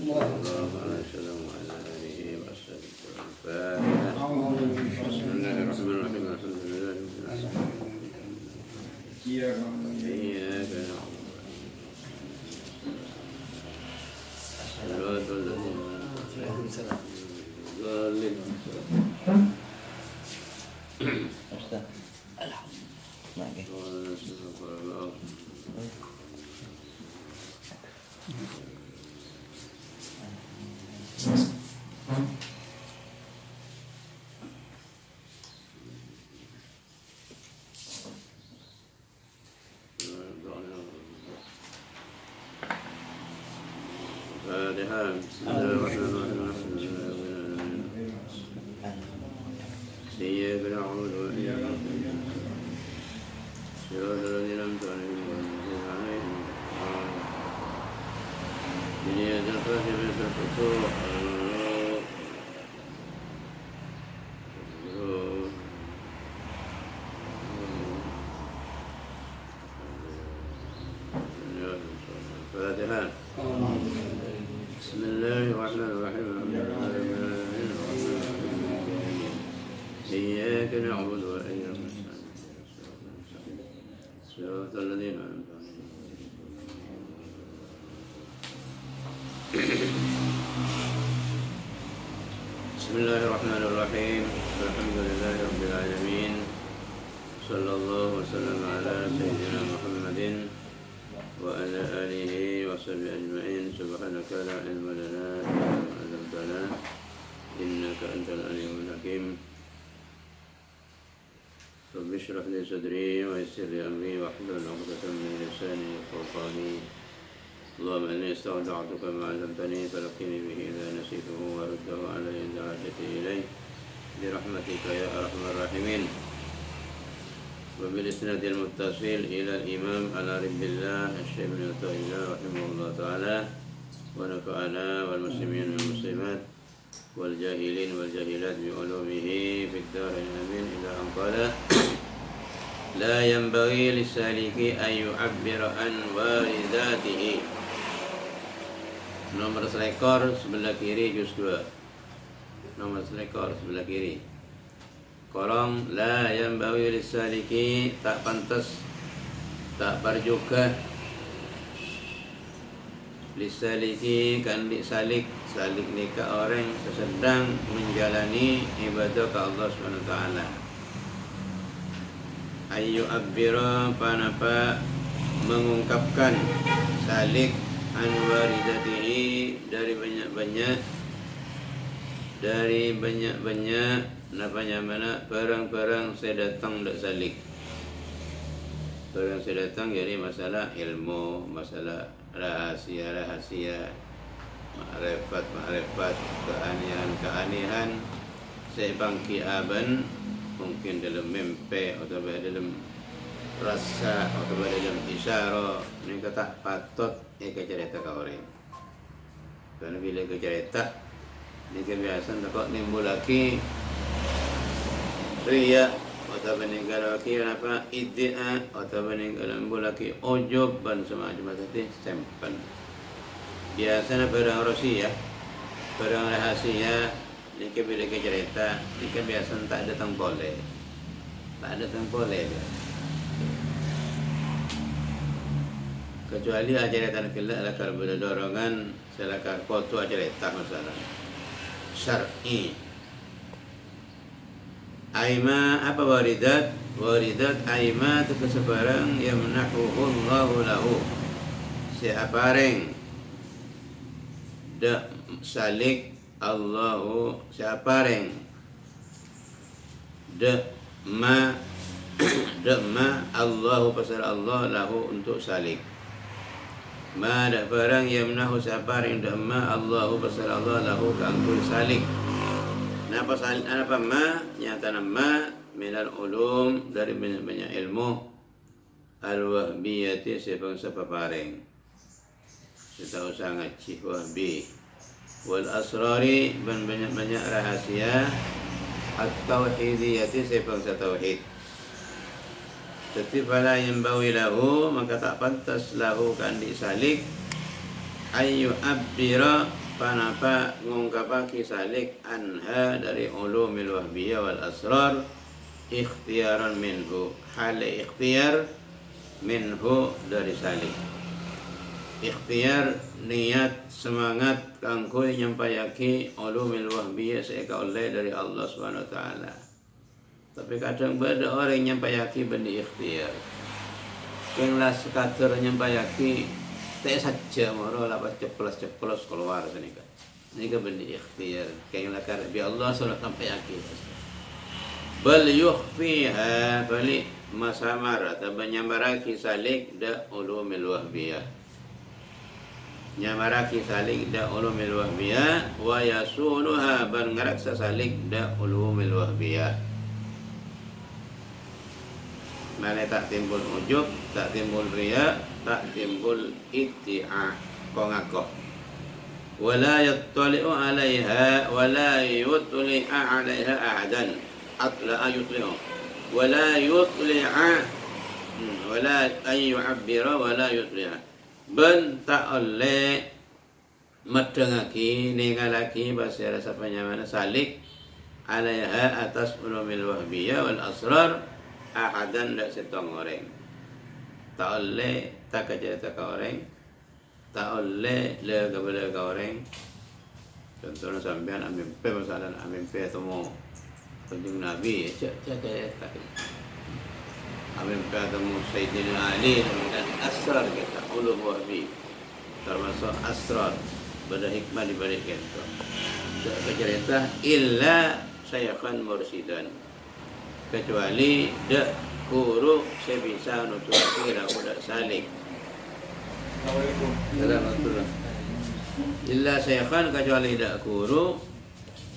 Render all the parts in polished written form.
الله عليه وسلم وعلى آله وصحبه وسلم. بسم الله الرحمن الرحيم. الحمد لله رب العالمين. إياك نعبد صراط الذين أنعمت عليهم. بسم الله الرحمن الرحيم. إياك نعبد وإياك نستعين. صراط الذين أنعمت عليهم غير المغضوب عليهم ولا الضالين. بسم الله الرحمن الرحيم. إياك نعبد وإياك نستعين. صراط الذين أنعمت عليهم. بسم الله الرحمن الرحيم. الحمد لله رب العالمين. صلى الله وسلم على سيدنا محمد وعلى آله وصحبه أجمعين. سبحانك لا علم لنا إلا ما علمتنا إنك أنت العليم الحكيم. رب اشرح لي صدري ويسر لي أمري واحلل عقدة من لساني يفقهوا قولي. اللهم إني استودعتك ما علمتني فلقني به إذا نسيته ورده علي إذا عجت إليه برحمتك يا أرحم الراحمين. وبالإسناد المتصل إلى الإمام على رب الله الشيخ بن عطية رحمه الله تعالى ونفعنا والمسلمين والمسلمات والجاهلين والجاهلات بعلومه في الدارين آمين. إلى أن قال لا ينبغي للسالك أن يعبر عن وارداته. Nomor selekor sebelah kiri juz 2. Nomor selekor sebelah kiri. Kolom la yanbaghi lis-saliki, tak pantas, tak parjuga lis-saliki kan salik ni ke orang sedang menjalani ibadah ke Allah SWT. Ayu abbira panapa mengungkapkan salik anwaridatihi dari banyak napanya mana perang saya datang dak salik. Perang saya datang jadi masalah ilmu, masalah rahasia, makrifat, keanihan, saya bangki aban mungkin dalam mimpi atau dalam rasa atau dalam isyara ni kata patut cerita ke orang. Karena bila cerita ni kebiasaan takut nimbul lagi riya atau meninggal lagi apa idea atau meninggal lagi ujub dan semacam itu simpan. Biasanya barang rahasia ni bila cerita ni kebiasaan tak ada tempole dia. Kecuali ajaran kelak lakar berdorongan selakar kotu ajaran masalah syar'i. Aima apa waridat? Waridat aima itu kesebarang yang menahuhu Allahu lahu. Siapareng dak salik Allahu siapareng dak ma Allahu pasal Allah lahu untuk salik. Ma dak barang yang menahu siapareng dak ma Allahu pasal Allah lahu kangkul salik. Napa salik apa ma nyata nama minal ulum dari banyak ilmu al-wahbiyati sebangsa papareng. Kita usah ngaji wahbi wal asrari dan banyak rahasia at-tauhidiyati sebangsa tauhid. Setiap pada yang bawi lahu maka tak pantas lahu kan disalik ayu abbira panapa ngungkapake salik anha dari ulumil wahbiyah wal asrar ikhtiaran minhu, hal ikhtiar minhu dari salik. Ikhtiar niat semangat kanggo nyampayake ulumil wahbiyah seka oleh dari Allah Subhanahu wa taala. Tapi kadang ada orang nyampayake benih ikhtiar. Keng lah sekadar nyampayake tak saja moro lapas ceplos keluar sini kan. Ini kan benih ikhtiar. Keng lah karena bi Allah sudah sampayake. Bal yukhfiha balik masamara tabanyamaraki salik da ulumil wahbiyah. Nyamaraki salik da ulumil wahbiyah wa yasunuha bal ngaraksa salik da ulumil wahbiyah. Mana tak timbul ujub, tak timbul riya, tak timbul itti'a kongakoh. Wala yattali'u 'alaiha wala yutli'a 'alaiha ahadan. Atla'a yutli'u. Wala yutli'a wala ay yu'abbira wala yutli'a. Ben tak oleh medengaki ningalaki bahasa rasa penyamana salik 'alaiha atas ulumil wahbiyah wal asrar ahadan dak setong orang. Tak oleh tak kerja tak orang. Tak oleh le kepada orang. Contohnya sampean amin pe masalah amin pe temu kunjung Nabi cak tak. Amin pe temu Sayyidina Ali dan asrar kita ulum wahbi. Termasuk asrar pada hikmah di balik itu. Tak kerja illa syaikhan mursidan. Kecuali dak guru sebisa nutuki udah salik. Assalamualaikum. Illa syaikhan kecuali dak guru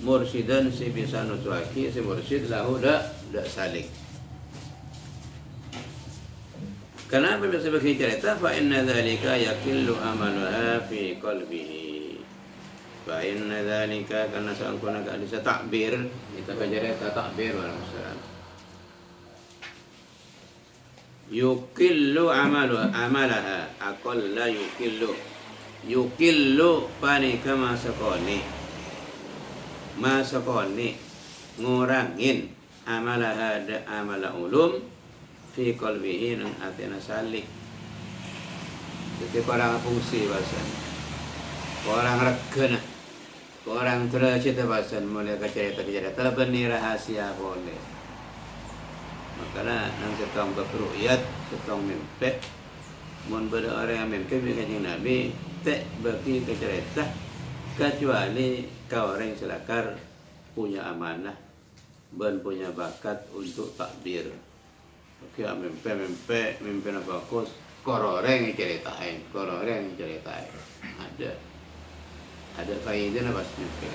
mursidan sebisa nutuki si mursid lahu dak salik. Kenapa bisa begitu cerita? Fa inna dzalika yakillu amaluha fi qalbihi. Fa inna dzalika karena sangkuna ka bisa takbir, kita cerita takbir masalah. Yukillu amalaha aqalla yukillu panika masakoni ngurangin amalaha da amala ulum fi qalbihi nang atina salik. Jadi orang fungsi bahasan orang regana orang tercita bahasan mulai cerita telah benih rahasia boleh. Makanya nang setong berru'yat, setong mimpi, mun beda orang yang mimpi dengan Nabi, tak bagi kecerita kecuali kau orang selakar punya amanah, ben punya bakat untuk takbir. Oke, mimpi nak bagus, kororeng ceritain, ada faedah apa sih mimpi?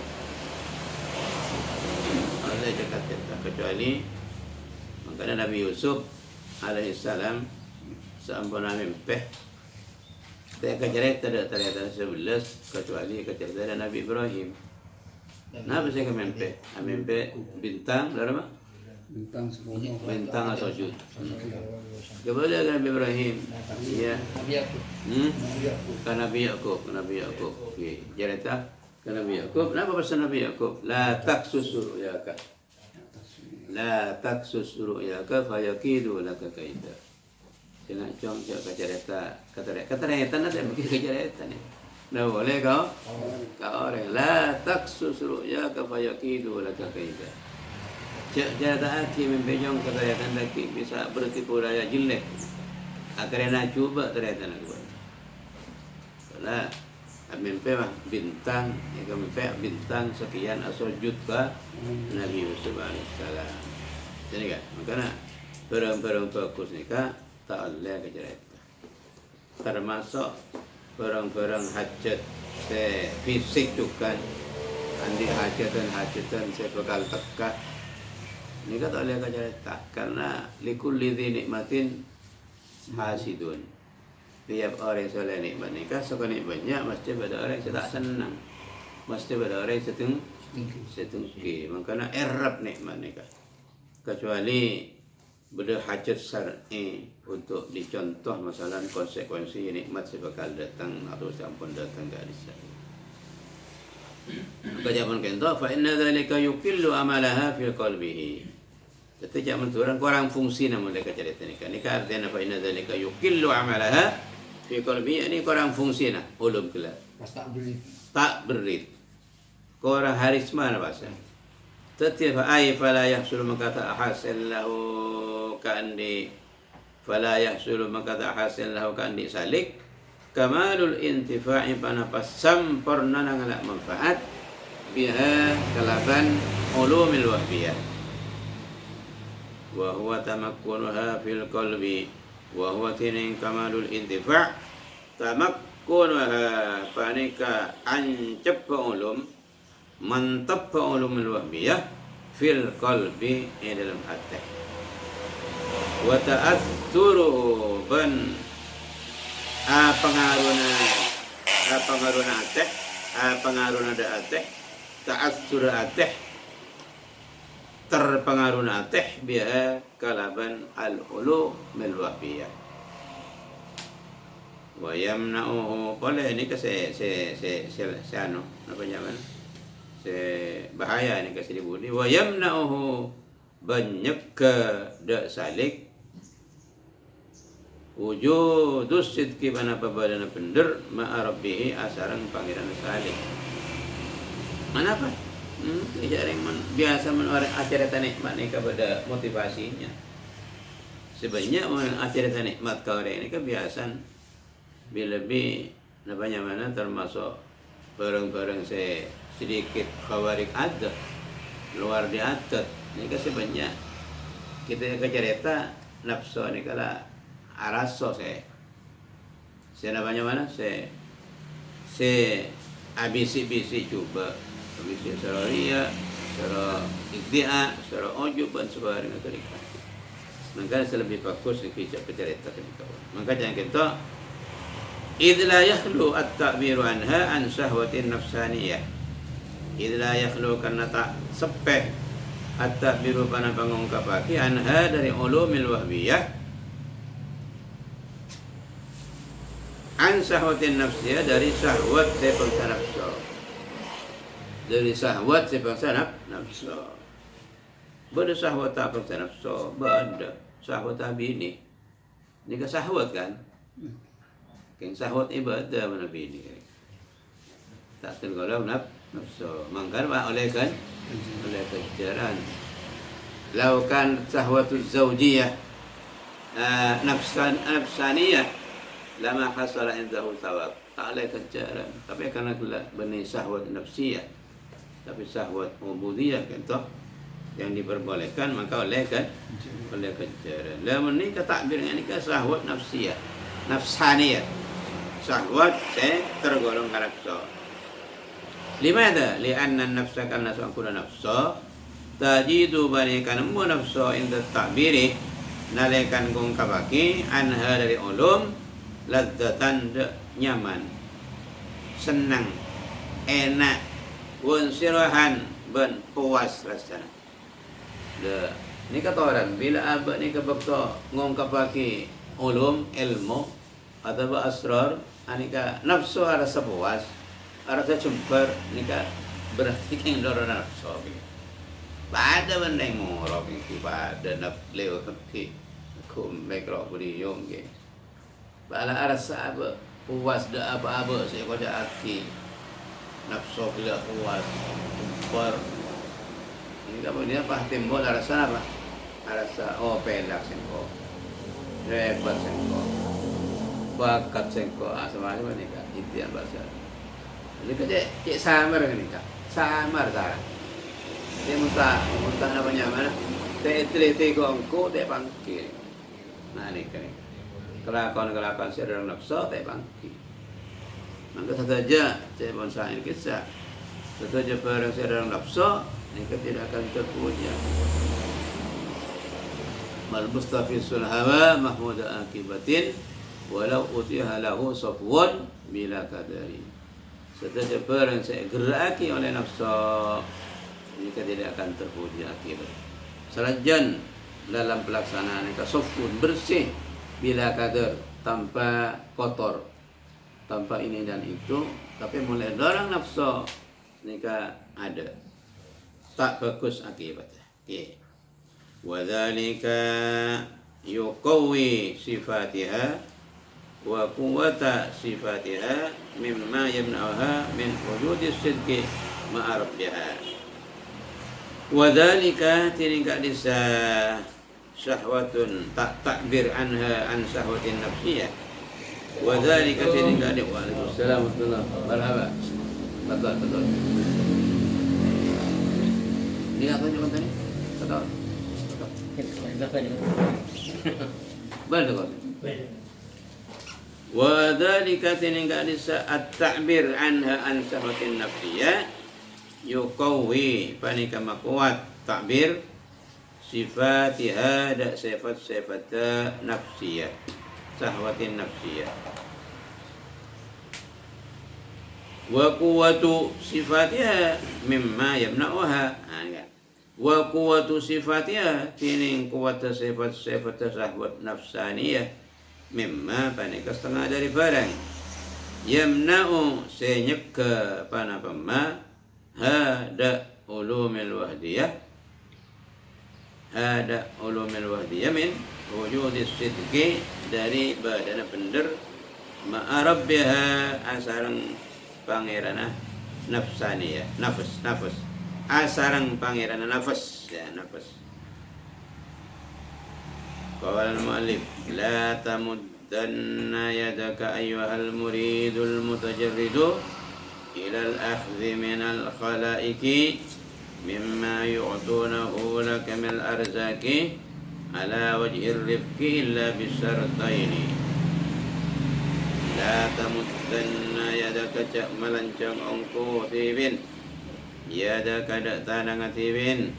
Ada cakap kecuali makanya Nabi Yusuf alaihissalam sampun mimpi tak kecerita ternyata 11 kecuali kecerita Nabi Ibrahim. Kenapa saya mimpi? Mimpi bintang, berapa? Bintang sujud. Kepada Nabi Ibrahim, ya. Nabi Yakub. Okey, cerita ke Nabi Yakub. Kenapa pesan Nabi Yakub? La taksus ru'yaka. La taksus ru'yaka fayakidu laka kaida. Jangan cong cak cerita ada begitu cerita ni. Dah boleh kau orang la taksus ru'yaka fayakidu laka kaida. Cak cerita aki membejong cerita lagi bisa bertipu daya jelek. Akhirnya cuba cerita nak buat. Lah mimpi mah bintang, bintang sekian asujud ba Nabi Yusuf alaihissalam. Jadi kan, makanya barang-barang bagus nikah tak boleh kecerita. Termasuk barang-barang hajat fisik juga, andi hajatan saya bakal tekak. Nikah tak boleh kecerita karena likulli dzi nikmatin hasidun. Tiap orang soleh nikmat nikah, suka nikmatnya mesti pada orang yang tak senang, mesti pada orang yang setengki. Makanya erap nikmat nikah. Kecuali beda hajat syar'i untuk dicontoh masalah konsekuensi nikmat sebakal datang atau sampun datang ke hadis. Kajaman kento fa inna dzalika yuqillu amalaha fi qalbihi. Jadi jaman turang kurang fungsi namun mereka cerita ni kan. Ini artinya fa inna dzalika yuqillu amalaha fi qalbihi, ini kurang fungsi nah ulum kala. Tak berit. Kurang harisma na bahasa. Tetapi ay fala yahsul maka ta hasil lahu kandi fala yahsul maka ta hasil lahu kandi salik kamalul intifa'i panapas sampurna nangala manfaat biha kalaban ulumil wahbiyah wa huwa tamakkunuha fil qalbi wa huwa tinin kamalul intifa' tamakkunuha panika ancep ulum mantap ulumul wahbiyah fil qalbi dalam hati wa ta'athuru ban pengaruhna ateh pengaruhna da ateh ta'assur ateh terpengaruhna ateh biha kalaban al-ulu mil wahbiyah wa yamna'uhu boleh ini ke se anu apa namanya bahaya ni kasih dibudi wa yamna'uhu banyak ke dak salik wujudus sidqi bana pabadana bener ma'a rabbihi asaran pangeran salik. Kenapa? Jarang biasa orang acara nikmat ni kepada motivasinya. Sebenarnya orang acara nikmat kau ini kebiasaan lebih namanya mana termasuk barang-barang sedikit khawarik adat luar di adat ini kan sebenarnya kita ke cerita nafsu ini kala araso saya namanya mana saya abisi coba abisi secara ria secara ikdia secara ujub dan sebagainya ketika maka lebih bagus kita cerita maka jangan kita idh la yakhlu at-ta'biru anha an syahwatin nafsaniyah. Idh la yakhlu karena tak sepeh at-ta'biru pana pangungkapake anha dari ulumil wahbiyah an syahwatin nafsiyah dari syahwat sebangsa nafsu. Dari syahwat sebangsa nafsu. Bada syahwat apa sebangsa nafsu? Bada syahwat bini. Ini ke syahwat kan? Keng syahwat ibadah mana bini. Tak tergolong nafsu. Mangkar oleh kejaran. Laukan syahwatul zawjiyah nafsaniyah lama hasala indahu thawab. Tak oleh kejaran. Tapi karena benih syahwat nafsiyah. Tapi syahwat ubudiyah kan yang diperbolehkan maka oleh kejaran. Lamun ni takbir ini ke syahwat nafsiyah, nafsaniyah. Syahwat tergolong nafsu. Limadha? Lianna nafsa karena sangkuna nafsu tajidu banikan mu nafsu inda takbiri nalekan gungkapaki anha dari ulum ladzatan nyaman senang enak wansirahan ben puas rasanya. Ini kata orang bila abad ni kebakta ngungkapaki ulum ilmu atau asrar anika nafsu rasa puas rasa cemper nika berarti keng dorong nafsu pada benda yang ngorok ini pada nafleu kaki kum bekrok budi yom ke bala rasa apa puas dah apa-apa saya kau dah arti nafsu bila puas cemper ini kemudian apa timbul rasa apa rasa oh pelak sengko hebat sengko bakat sengko asal-asal ni kan intian bahasa. Jadi cek samar ni kan, samar dah. Dia muntah namanya mana? Teliti kongko te bangkit. Nah ni kan. Kelakon sedang nafsu te bangkit. Maka saja cek bangsa ini kisah. Saja perang sedang nafsu ni tidak akan terpuja. Mal mustafisul hawa mahmud akibatin walau utiha lahu safwan bila kadari. Setiap perang saya geraki oleh nafsu jika tidak akan terpuji akibat. Serajan dalam pelaksanaan itu safwan bersih bila kadar tanpa kotor tanpa ini dan itu tapi mulai dorang nafsu nika ada tak bagus akibatnya. Okay. Wadzalika yuqawwi sifatiha wa quwwata sifatiha mimma yamna'uha min wujudi sidqi ma'a rabbiha. Wadzalika tiningka disa syahwatun tak takbir anha an syahwatin nafsiyah. Wadzalika tiningka di Waalaikumsalam warahmatullahi wabarakatuh. Betul. Ini apa yang tadi? Betul. Betul. Wadzalika tiningka disa at-ta'bir anha an syahwatin nafsiyah yuqawwi panika makuat takbir sifatiha da sifat nafsiyah sahwatin nafsiyah wa quwwatu sifatiha mimma yamna'uha wa quwwatu sifatiha tining kuat sifat sahwat nafsaniyah mimma panika setengah dari barang yamna'u senyeka panapama hada ulumil wahdiyah min wujudis sidqi dari badana bener ma'arabbiha asarang pangerana nafsaniyah nafas asarang pangerana nafas ya nafas. Qala al-muallif la tamuddanna yadaka ayyuhal muridul mutajarridu ila al-akhdhi min al-khalaiqi mimma yu'tunahu laka min al-arzaki ala wajhi ar-rifqi illa bisartaini. La tamuddanna yadaka cak melancang ongko tibin yadaka dak tanang tibin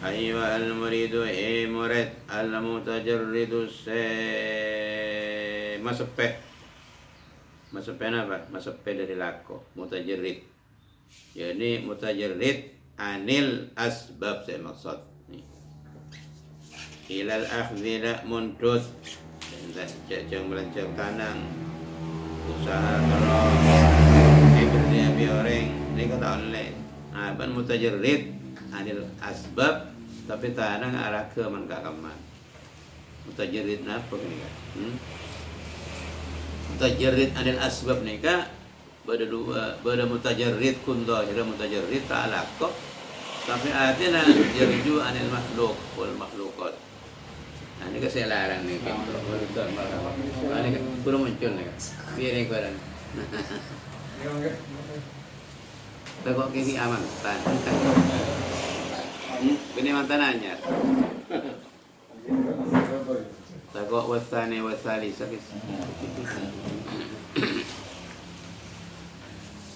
ayyuha al-muridu murid al-mutajarridu masepeh apa? Masepeh dari lako mutajarrid. Jadi mutajarrid anil asbab saya maksud nih. Ilal akhdhi la mundut jajang melancang tanang usaha terus kerja orang ini kata online. Ban mutajarrid anil asbab tapi tanang arah ke mengkakaman. Mutajarrid apa ini kan? Mutajarrid anil asbab nika bada mutajarrid kun zahira mutajarrid ta'alaqqa tapi artinya jarju anil makhluk wal makhluqat. Nah ini saya larang nih kan. Ini kan kurang muncul nih. Biar yang kurang. Takut kini aman tan. Ini mantananya. Takut wasani sakit.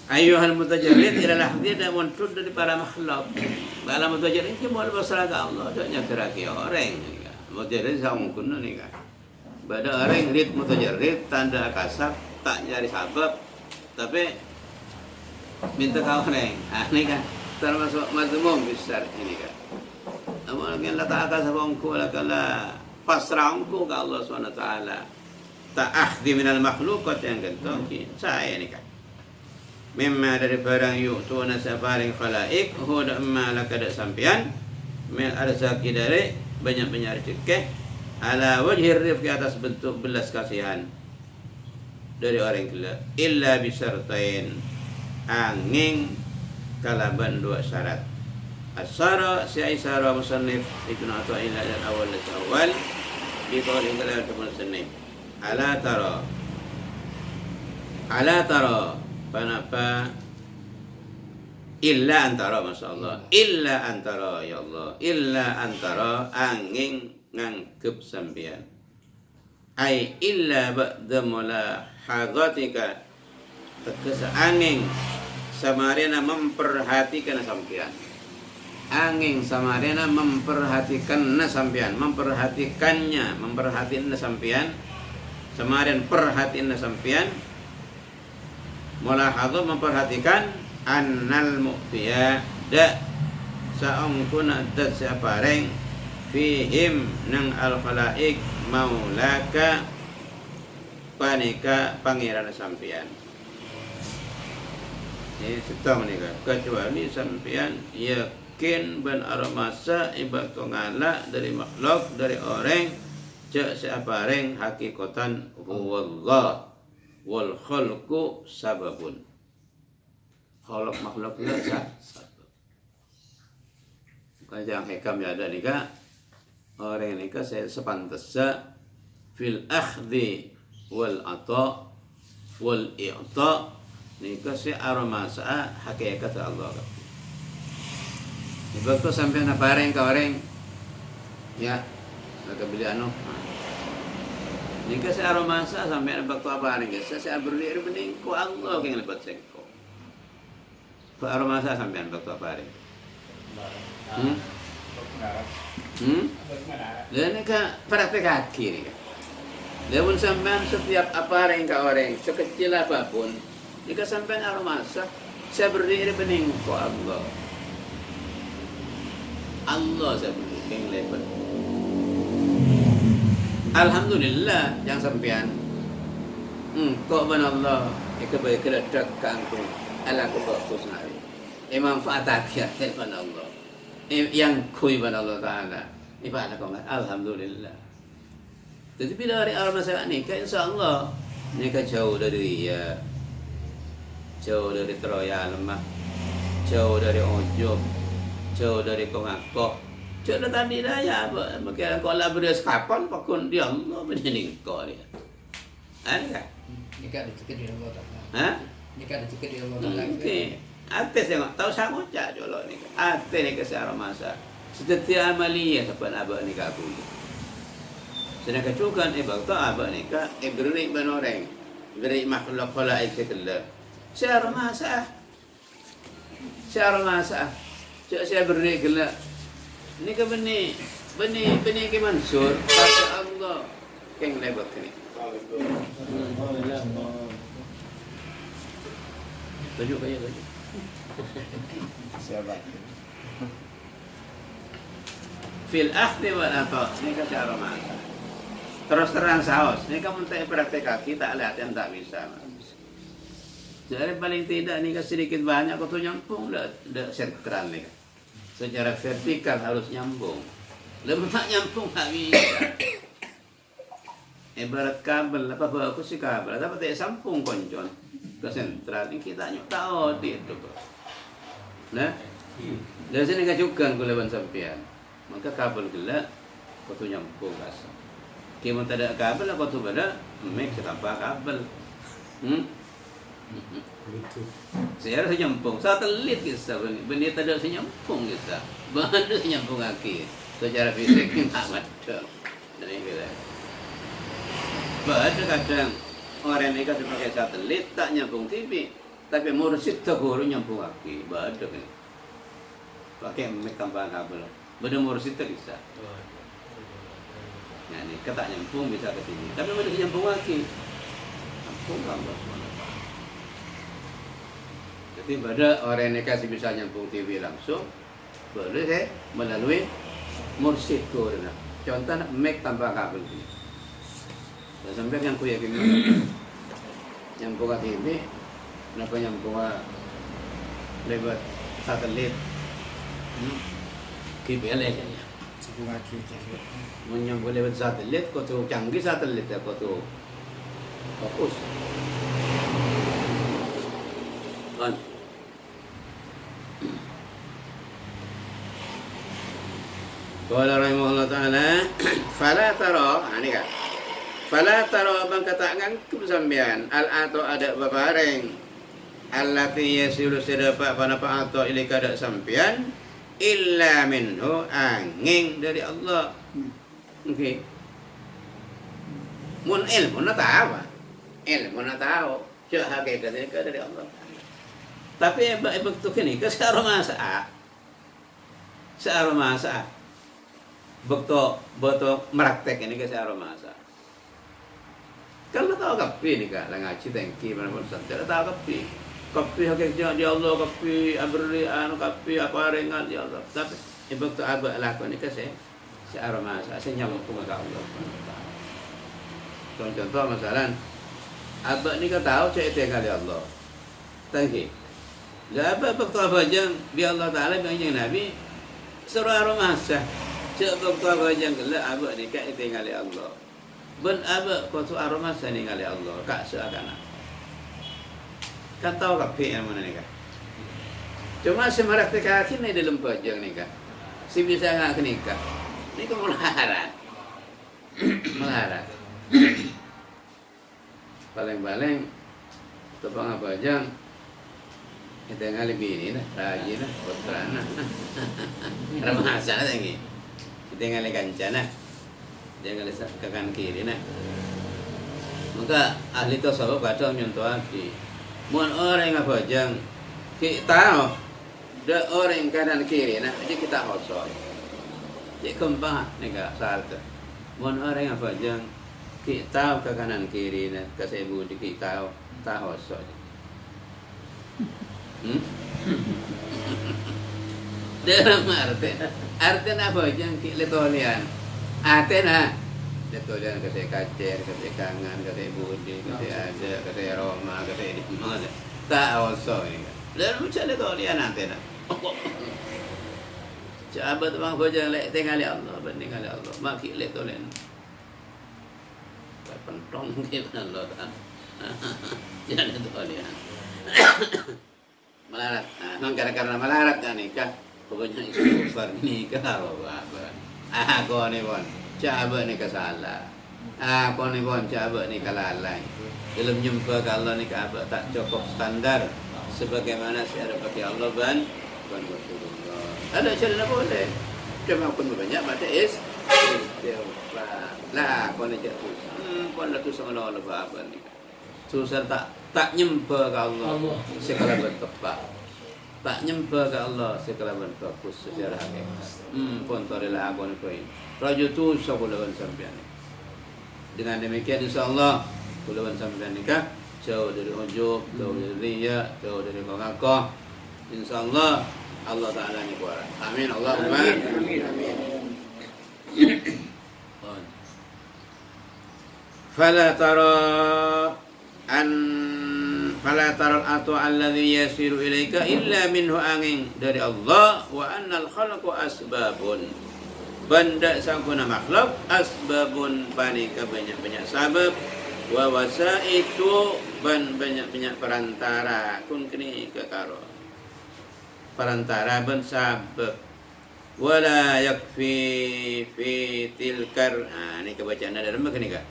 Ayyuhal mutajarrid ila lahdi dan muncul dari para makhluk. Bala mutajarrid itu mau berserah ke Allah, adanya keraki orang. Mutajarrid sama kuno nih kan. Bada orang rid mutajarrid tanda kasab tak nyari sabab, tapi minta kau orang. Ini kan termasuk mazmum besar ini kan. Namun yang tak kasab ongko lakala pasrah ongko ke Allah SWT. Tak akhdi minal makhlukat yang gantong saya ini kan. Mimma dari barang yu'tuna safaring khalaik huda emma laka dak sampian min arzaki dari banyak-banyak rezeki ala wajhir rifqi atas bentuk belas kasihan dari orang gila illa bisartain angin kalaban dua syarat asara si aisara musannif ibnu ata'ila dan awal di qaulin kalaban musannif ala tara Kenapa? Illa antara masyaallah. Illa antara ya Allah. Illa antara angin ngangkep sampean. Ai illa ba'da mulahadhatika. Tegese angin samarena memperhatikan sampean. Angin samarena memperhatikan sampean, memperhatikannya, memperhatiin sampean. Samarian perhatiin sampean. Mulahadhah memperhatikan annal mu'tiya da saungkuna dat sapareng fihim nang al khalaik maulaka panika pangeran sampean Ini setong ni kan. Kecuali sampean yakin ben aramasa ibarat ngala dari makhluk dari orang cak seapareng hakikatan huwallah wal khalqu sababun. Khalq makhluk itu sabab. Kan yang hikam ya ada nikah orang nikah saya sepantasnya fil akhdhi wal ata wal i'ta nikah si aramasa hakikat Allah. Ibarat sampai na pareng ka orang ya nakabili ano. Nikah si aramasa sampai na bakto pareng ka sa berdiri bening ko Allah kang lepat sengko. Pa aramasa sampai na bakto pareng. Dan nikah praktek kaki ni. Lewat sampean setiap apa yang kau orang sekecil apapun, jika sampean aramasa, saya berdiri bening ko Allah. Allah saya berdiri lebat. Alhamdulillah yang sampean. Kau ben Allah, ikut keredak kangku, ala ko fokus nari. Imam Fatihah ben Allah. Yang kui ben Allah Taala. Ibadah kau alhamdulillah. Jadi bila hari aramasa nikah, insya Allah nikah jauh dari ria, jauh dari teroya lemah, jauh dari ujub, jauh dari kongakok, jauh dari tadi daya apa? Mungkin kalau beres kapan pakun dia Allah menjadi kau dia. Ada kan? Nikah dicekit di Allah. Hah? Nikah dicekit di Allah. Oke. Ates yang tahu sangat cak jolo nikah. Ates nikah searamasa. Setiap amalia sampai abah nikah pun. Sedangkan cukan bakto abah nikah beri ban orang, beri makhluk khalaik sekelah. Secara masa, saya beri gelak. Nikah benih ke Mansur, kata Allah, keng lebat ni. Tujuh kaya tujuh. Siapa? Fil akhdi wal ata, nikah secara masa. Terus terang saos, ini kamu tak praktek kaki tak lihat yang tak bisa. Jadi paling tidak ni sedikit banyak kau tu nyambung dah sentral ni. Secara vertikal harus nyambung. Lebih tak nyambung tak bisa. Ibarat kabel apa bagus sih kabel, tapi tak sambung koncon ke sentral ini kita nyok tahu dia tu. Nah, dari sini kacukan kuleban sampian. Maka kabel gelak kau tu nyambung kasar. Kalau tak ada kabel, apa tu pada make tanpa kabel. Saya rasa nyambung. Satelit kisah benda tak ada senyambung kisah. Benda senyambung kaki. Secara fisik tak ada. Jadi kita. Ada kadang orang ni kan pakai satelit tak nyambung TV, tapi mursid tak guru nyambung kaki. Ada kan. Pakai make tanpa kabel. Benda mursid tak kisah. Ya, ni kata nyambung bisa ke sini. Tapi mana nyambung lagi? Nyambung Allah. Jadi pada orang yang kasih bisa nyambung TV langsung, boleh melalui mursid korna. Contoh make tanpa kabel ini. Sampai yang ku yakin nyambung ke TV, kenapa nyambung lewat satelit? KBL aja. Menyambung lewat satelit, kau tu canggih satelit ya, kau tu fokus. Kan? Qala rahimahullah ta'ala, fala tara, ini kan. Fala tara bang katakan kesambian al-ato ada babareng allati yasilu sedapat panapa ato ilika ada sampian illa minhu angin dari Allah. Okey. Mun ilmu na tahu. Ilmu na tahu. Cak hakikatnya dari Allah. Tapi begitu kini ke secara masa. Secara masa. Betul meraktek ini ke secara masa. Kalau tahu kapi ni kan, ngaji tengki mana pun santai. Tahu kapi. Kapi hakikatnya dia Allah, kapi abri anu kapi apa ringan dia Allah. Tapi ibu tu abah lakukan ni kasih searah saya nyambung ke Allah. Contoh masalah abah ni kan tahu cak tinggal dia Allah. Tengki. Apa betul bajang bi Allah Taala bajang Nabi suruh aroma sah. Cak betul bajang gelak abak ni kat tinggal Allah. Ben abak kau tu aroma sah tinggal Allah. Kak seakan. Kan tahu kape yang mana ni kak? Cuma semarak kaki ni dalam bajang ni kak. Si bisa ngak nikah. Ni kau melarat. Melarat. Paling-paling tepang apa bajang. Kita ngali bini lah, lagi lah, putra lah. Ramasa lah lagi. Kita ngali kancana, dia ngali ke kanan kiri lah. Maka ahli tasawuf kadang nyontoh hati. Mun orang apa jang kita dah orang kanan kiri nah, jadi kita hosoi. Jadi kembang nih salta. Mun orang apa jang kita ke kanan kiri nah, ke sebu di kita hosoi. Dalam artian apa yang letolian artian letolian kata kacer kata kangen kata budi kata ada kata Roma kata di mana tak also ini lalu macam letolian artian sahabat bang bojang lek tinggal Allah banding kali Allah maki letolian pentong kita Allah jangan letolian melarat, karena melarat kan nikah, pokoknya istighfar nikah apa? Kau ni pun, coba nikah salah, kau ni pun coba nikah lalai. Dalam jumpa kalau nikah apa tak cukup standar, sebagaimana syarat bagi Allah ban Rasulullah. Ada cara boleh, cuma pun banyak pada istighfar. Lah, kau ni jatuh, kau nak tu sama Allah apa nikah? Susah tak nyembah ke Allah sekala bentuk pak. Tak nyembah ke Allah sekala bentuk khusus secara hakikat. Pun torilah aku ni koin. Raju tu sakulawan sampean. Dengan demikian insya-Allah kulawan sampean nikah jauh dari ujub, jauh dari riya, jauh dari mengaku. Insya-Allah Allah Taala ni kuat. Amin Allahumma amin. Fala taral atu alladhi yasiru ilaika illa minhu angin dari Allah wa annal khalqu asbabun banda sangkuna makhluk asbabun panika banyak-banyak sabab wa wasaitu ban banyak-banyak perantara kun kini ke karo perantara ban sabab wala yakfi fi tilkar ini kebacaan ada remah kini kak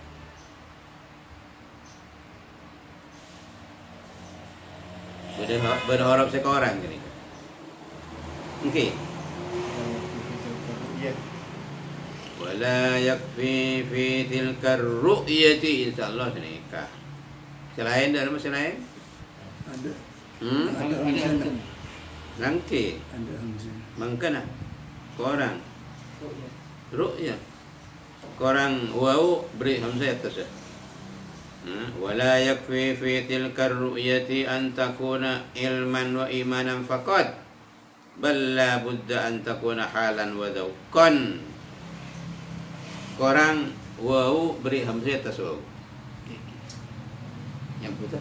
berharap seorang gini. Okey. Wala yakfi fi tilkar ru'yati insyaallah nikah. Selain dari mana selain? Ada. Ada. Nangke. Ada hamzah. Mangkana. Korang. Ru'ya. Korang wau beri hamzah atas. Wala yakfi fi tilkar ru'yati an takuna ilman wa imanan faqat bal la budda an takuna halan wa dzauqan. Korang wau beri hamzah atas wau. Yang betul.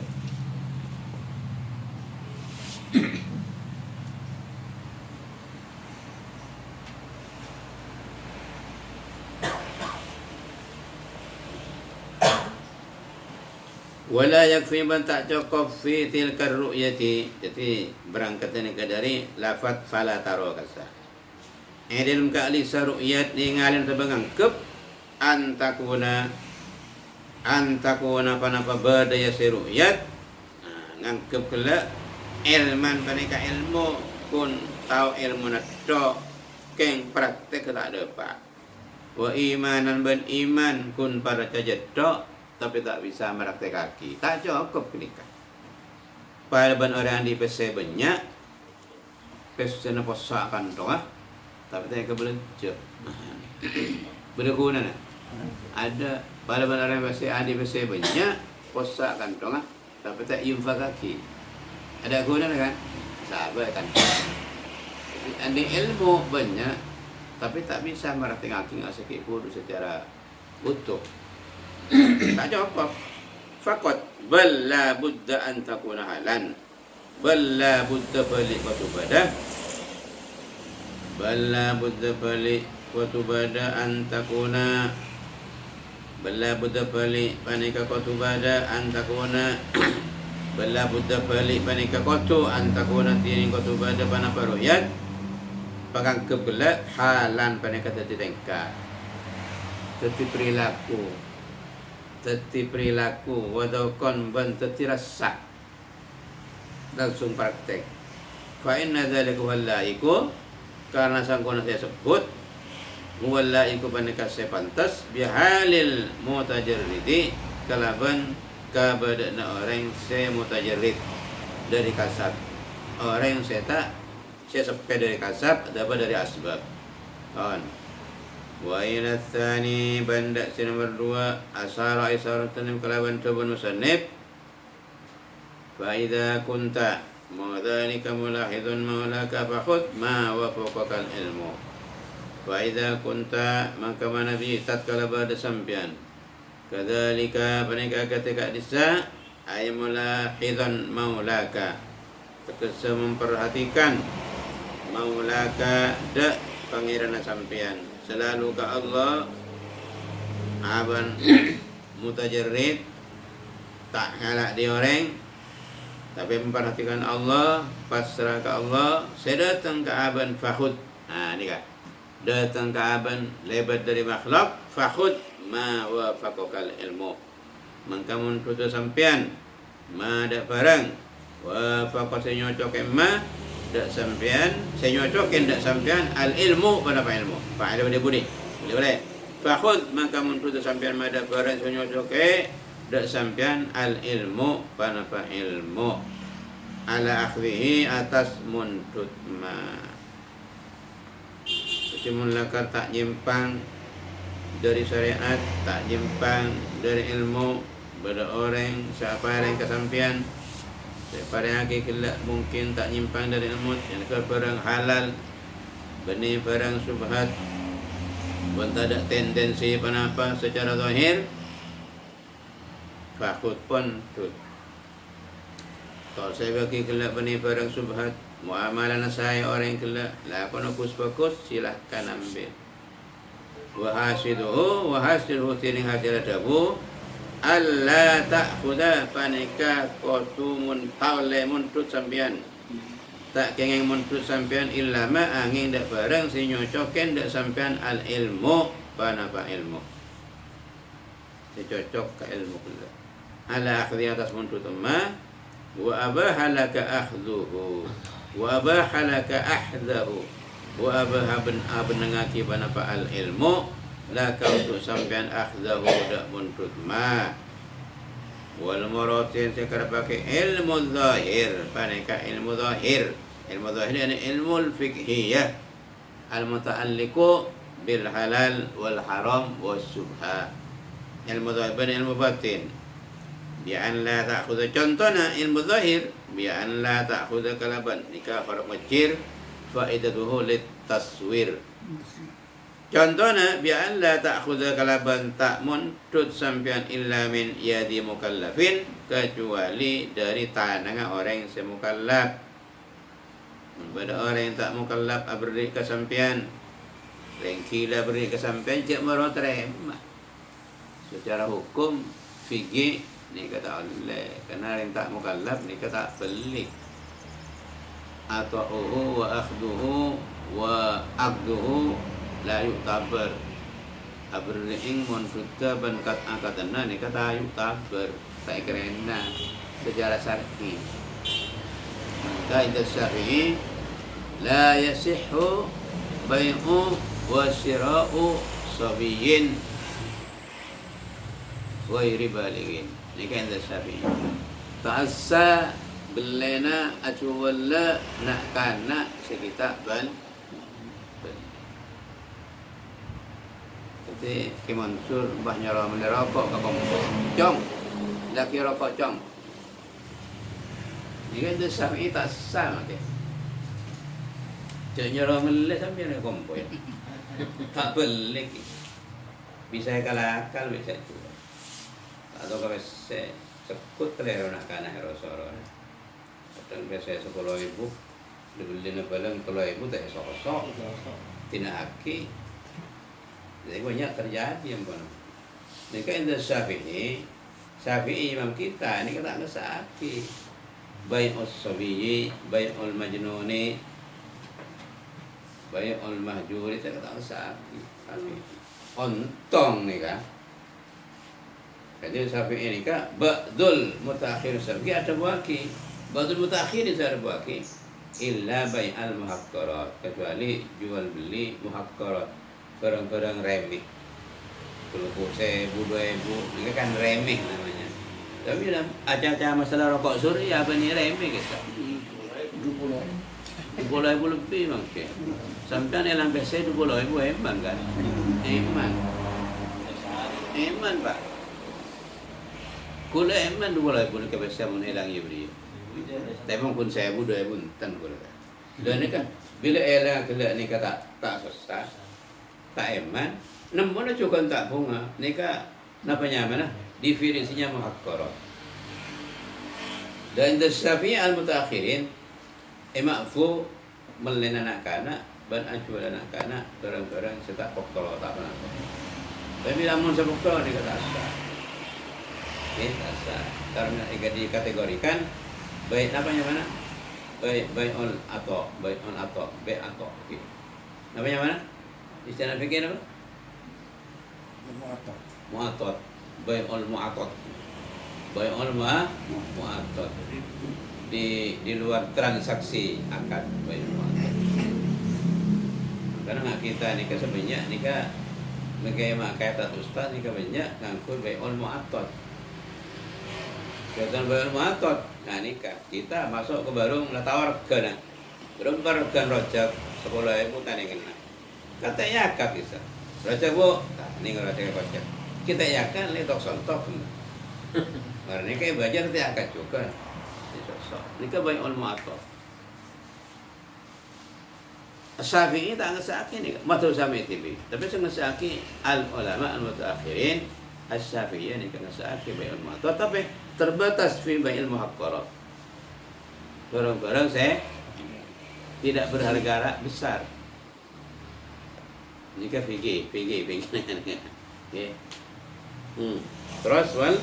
Wala yakfi man tak cukup fi tilkar ru'yati. Jadi berangkatnya dari lafaz fala taro kasah. Dalam kali saru'yat ningalin tabangangkep antakuna panapa berdaya siru'yat ngangkep kela ilman panika ilmu kun tahu ilmu nato keng praktek tak ada pak. Wa imanan ben iman kun para kajetok tapi tak bisa meraktek kaki. Tak cukup nikah. Pada orang di PC banyak, PC na posakan doa, tapi tak kebelanjut. Berguna na. Ada pada orang di PC banyak, posakan doa, tapi tak infak kaki. Ada guna kan? Sahabat kan. Ada ilmu banyak, tapi tak bisa meraktek kaki nggak sakit kudu secara utuh. Tak cukup. Faqat bal la budda an takuna halan. balla budda balik waktu badah balla budda balik waktu badah antakuna balla budda balik panika waktu badah antakuna balla budda balik panika waktu antakuna tining waktu badah panapa royat pagang kebelat halan panika tadi tengka teti perilaku wadakon ban teti rasa langsung praktek. Fa inna dzalika wallaiku karena sangkona saya sebut wallaiku panika saya pantas bihalil mutajarridi kalaban kabadana orang saya mutajarrid dari kasab orang yang saya sepe dari kasab dapat dari asbab kawan. Wa ila tsani banda si nomor 2 asara isaratan kalaban tabun musannif fa idza kunta madzalika mulahidun maulaka fakhud ma wafaqaka ilmu fa idza kunta maka manabi tatkala bada sampian kadzalika panika ketika disa ay mulahidun maulaka ketika memperhatikan maulaka da pangeran sampian selalu ke Allah aban mutajarrid tak ngalak di orang tapi memperhatikan Allah pasrah ke Allah saya datang ke aban fakhud ini kan datang ke aban lebat dari makhluk fakhud ma wafaqakal ilmu maka muntutu sampian ma ada barang wafaqat saya nyocok ma dak sampean saya nyocokin dak sampean al ilmu pada apa ilmu pak ada budi boleh fakhud maka menuntut sampean mada barang saya nyocoke dak sampean al ilmu pada apa ilmu ala akhrihi atas muntut ma timun lakar tak nyimpang dari syariat tak nyimpang dari ilmu pada orang siapa yang kesampian pada hakikat mungkin tak nyimpang dari ilmu yang ke barang halal benih barang subhat pun tak ada tendensi apa secara zahir fakhud pun tut kalau saya bagi kelak benih barang subhat muamalah saya orang kelak lah kono bagus silahkan ambil wa hasiduhu tining hasil dabu Allah ta'khudha panika kotumun haule muntut sampian tak kengeng muntut sampian illa ma angin dak barang si nyocoken dak sampian al ilmu panapa ilmu si cocok ke ilmu kula ala akhdhi atas muntut ma wa abahalaka akhdhuhu wa abahalaka ahdahu wa abahaban abnangaki panapa al ilmu laka untuk sampean akhdahu dak muntut ma wal muratin sekar pakai ilmu zahir panika ilmu zahir ini ilmu fiqhiyah al muta'alliqu bil halal wal haram was subha ilmu zahir dan ilmu batin bi an la ta'khudha contohna ilmu zahir bi an la ta'khudha kalaban nikah farq majir faidatuhu lit taswir. Contohnya bi'an la ta'khudha kalaban tak muntut sampian illa min yadi mukallafin kecuali dari tangan orang yang semukallaf. Pada orang yang tak mukallaf beri kesampian rengkila beri kesampian cek merotrema secara hukum fikih ni kata Allah karena yang tak mukallaf ni kata beli ata'uhu wa akhduhu wa aqduhu la yuktabar aberring monsuta ban kat angkatana ni kata yuktabar tak kerana sejarah syar'i kaidah syar'i la yasihhu bai'u wa syira'u sabiyyin ghairi balighin ni kaidah syar'i ta'assa belena acuwalla nak kana sekitar ban Ki Mansur mbah nyara menerokok ke kompor cong laki rokok cong ini kan syar'i tak sah ke cek nyara melek sampai ke kompor tak belik bisa kalakal bisa juga atau kalau saya sebut kelero nak kana rosoro Dan biasa 10.000 dibeli barang 3.000 tak esok-esok tidak aki. Jadi banyak terjadi yang benar. Ini kan Imam Syafi'i imam kita ini kata ngesaki bai'us sabiyyi bai'ul majnuni bai'ul mahjuri itu kata ngesaki. Ontong nih kan. Jadi Syafi'i ini kan ba'dul mutakhir Syafi'i ada buaki. Ba'dul mutakhir itu ada buaki. Illa bai'al muhaqqarat, kecuali jual beli muhaqqarat, barang-barang remeh. 10.000, 2.000, ini kan remeh namanya. Tapi dalam acara-acara masalah rokok suri apa ni remeh kita? 20.000 lebih mungkin. Sampai yang biasa 20.000 eman kan? Eman pak. Kula eman 20.000 ni kebiasa menghilang ya beri. Tapi pun 1.000, 2.000 tan kula. Dan ni kan bila elang kelak ni kata tak susah, tak eman. Namun juga tak bunga, nika namanya mana? Definisinya muhaqqarat. Dan Syafi'i al-mutakhirin ma'fu melena anak-anak ban ajual anak-anak barang-barang setak pokok tak pernah. Tapi namun sepokok ni kata asal. Asal. Karena dikategorikan baik namanya mana? Baik on atau baik atau. Namanya mana? Istilah fikih apa? Mu'atot bai'ul mu'atot mu'atot di luar transaksi akad bai'ul mu'atot. Karena nggak kita nikah sebanyak nikah bagaimana kata ustaz nikah banyak ngangkut bai'ul mu'atot kegiatan bai'ul mu'atot. Nah nikah kita masuk ke barung lah tawar gana berempat gan rojak 10.000 tani kena katanya akad bisa rojak bu ini kalau saya baca kita yakan letok sontok karena ini kayak belajar nanti akad juga ini kan banyak ulama atau Syafi'i tak ngesaki nih matul Syafi'i TV tapi saya ngesaki al ulama al mutaakhirin Syafi'i ini kan ngesaki banyak ulama atau tapi terbatas fi banyak muhaqqarat barang-barang saya tidak berharga besar. Jika PG. Okay. Terus wal.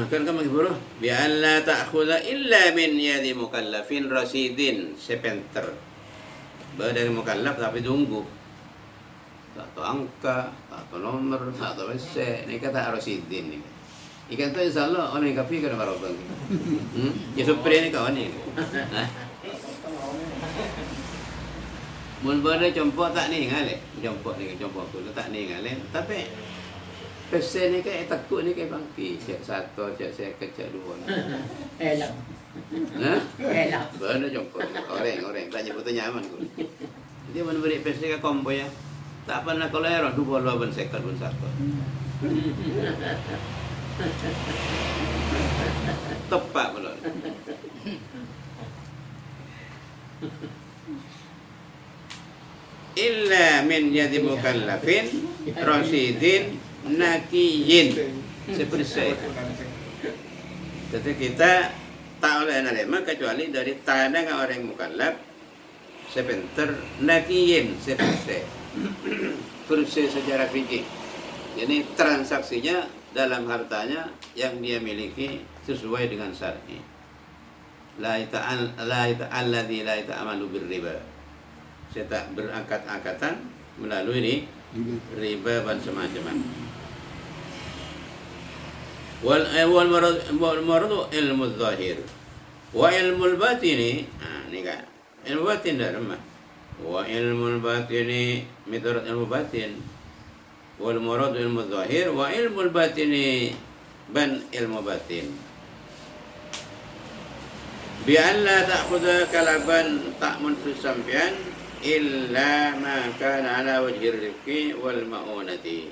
Kan kamu guru bi alla ta'khudha illa min yadi mukallafin rasidin sepenter. Dari mukallaf tapi tunggu. Tak tahu angka, tak tahu nomor, tak tahu WC. Ini kata rasidin ni. Ikan tu insyaallah orang kapi kena barang. Ya supaya ni kawan ni. Mun pada jompo tak ni ngale. Jompo aku tak ni ngale. Tapi pesen ni kan takut ni kan bangki. Cek satu, cek second, cek dua. Elak. Nah? Elak. Benar jompo. Orang tak nyebut nyaman ku. Dia mun beri pesen ke kompo ya. Tak pernah kalau error 22 ben second pun satu. Tepat belum. Illa min yadi mukallafin rasidin nakiyin seperti saya. Jadi kita tak boleh menerima kecuali dari tangan orang mukallaf sebentar nakiyin seperti saya. Kursi sejarah fikih. Jadi transaksinya dalam hartanya yang dia miliki sesuai dengan syar'i. La ta'alladzi la ta'amalu birriba. Saya tak berangkat-angkatan melalui ini riba dan semacamnya. Wal maradu ilmu zahir wa ilmu batini. Ini kan ilmu batin dah rumah. Wa ilmu batini mitrad ilmu batin. Wal maradu ilmu zahir wa ilmu batini ban ilmu batin. Bi an la ta'khudha kalaban ta'mun fi sampian illa ma kana ala wajhi rifqi wal ma'unati.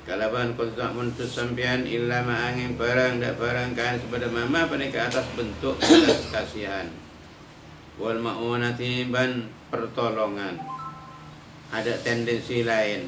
Kalaban qadza muntus sampian illa ma angin barang dak barang kan sepada mama pada ke atas bentuk belas kasihan. Wal ma'unati ban pertolongan. Ada tendensi lain,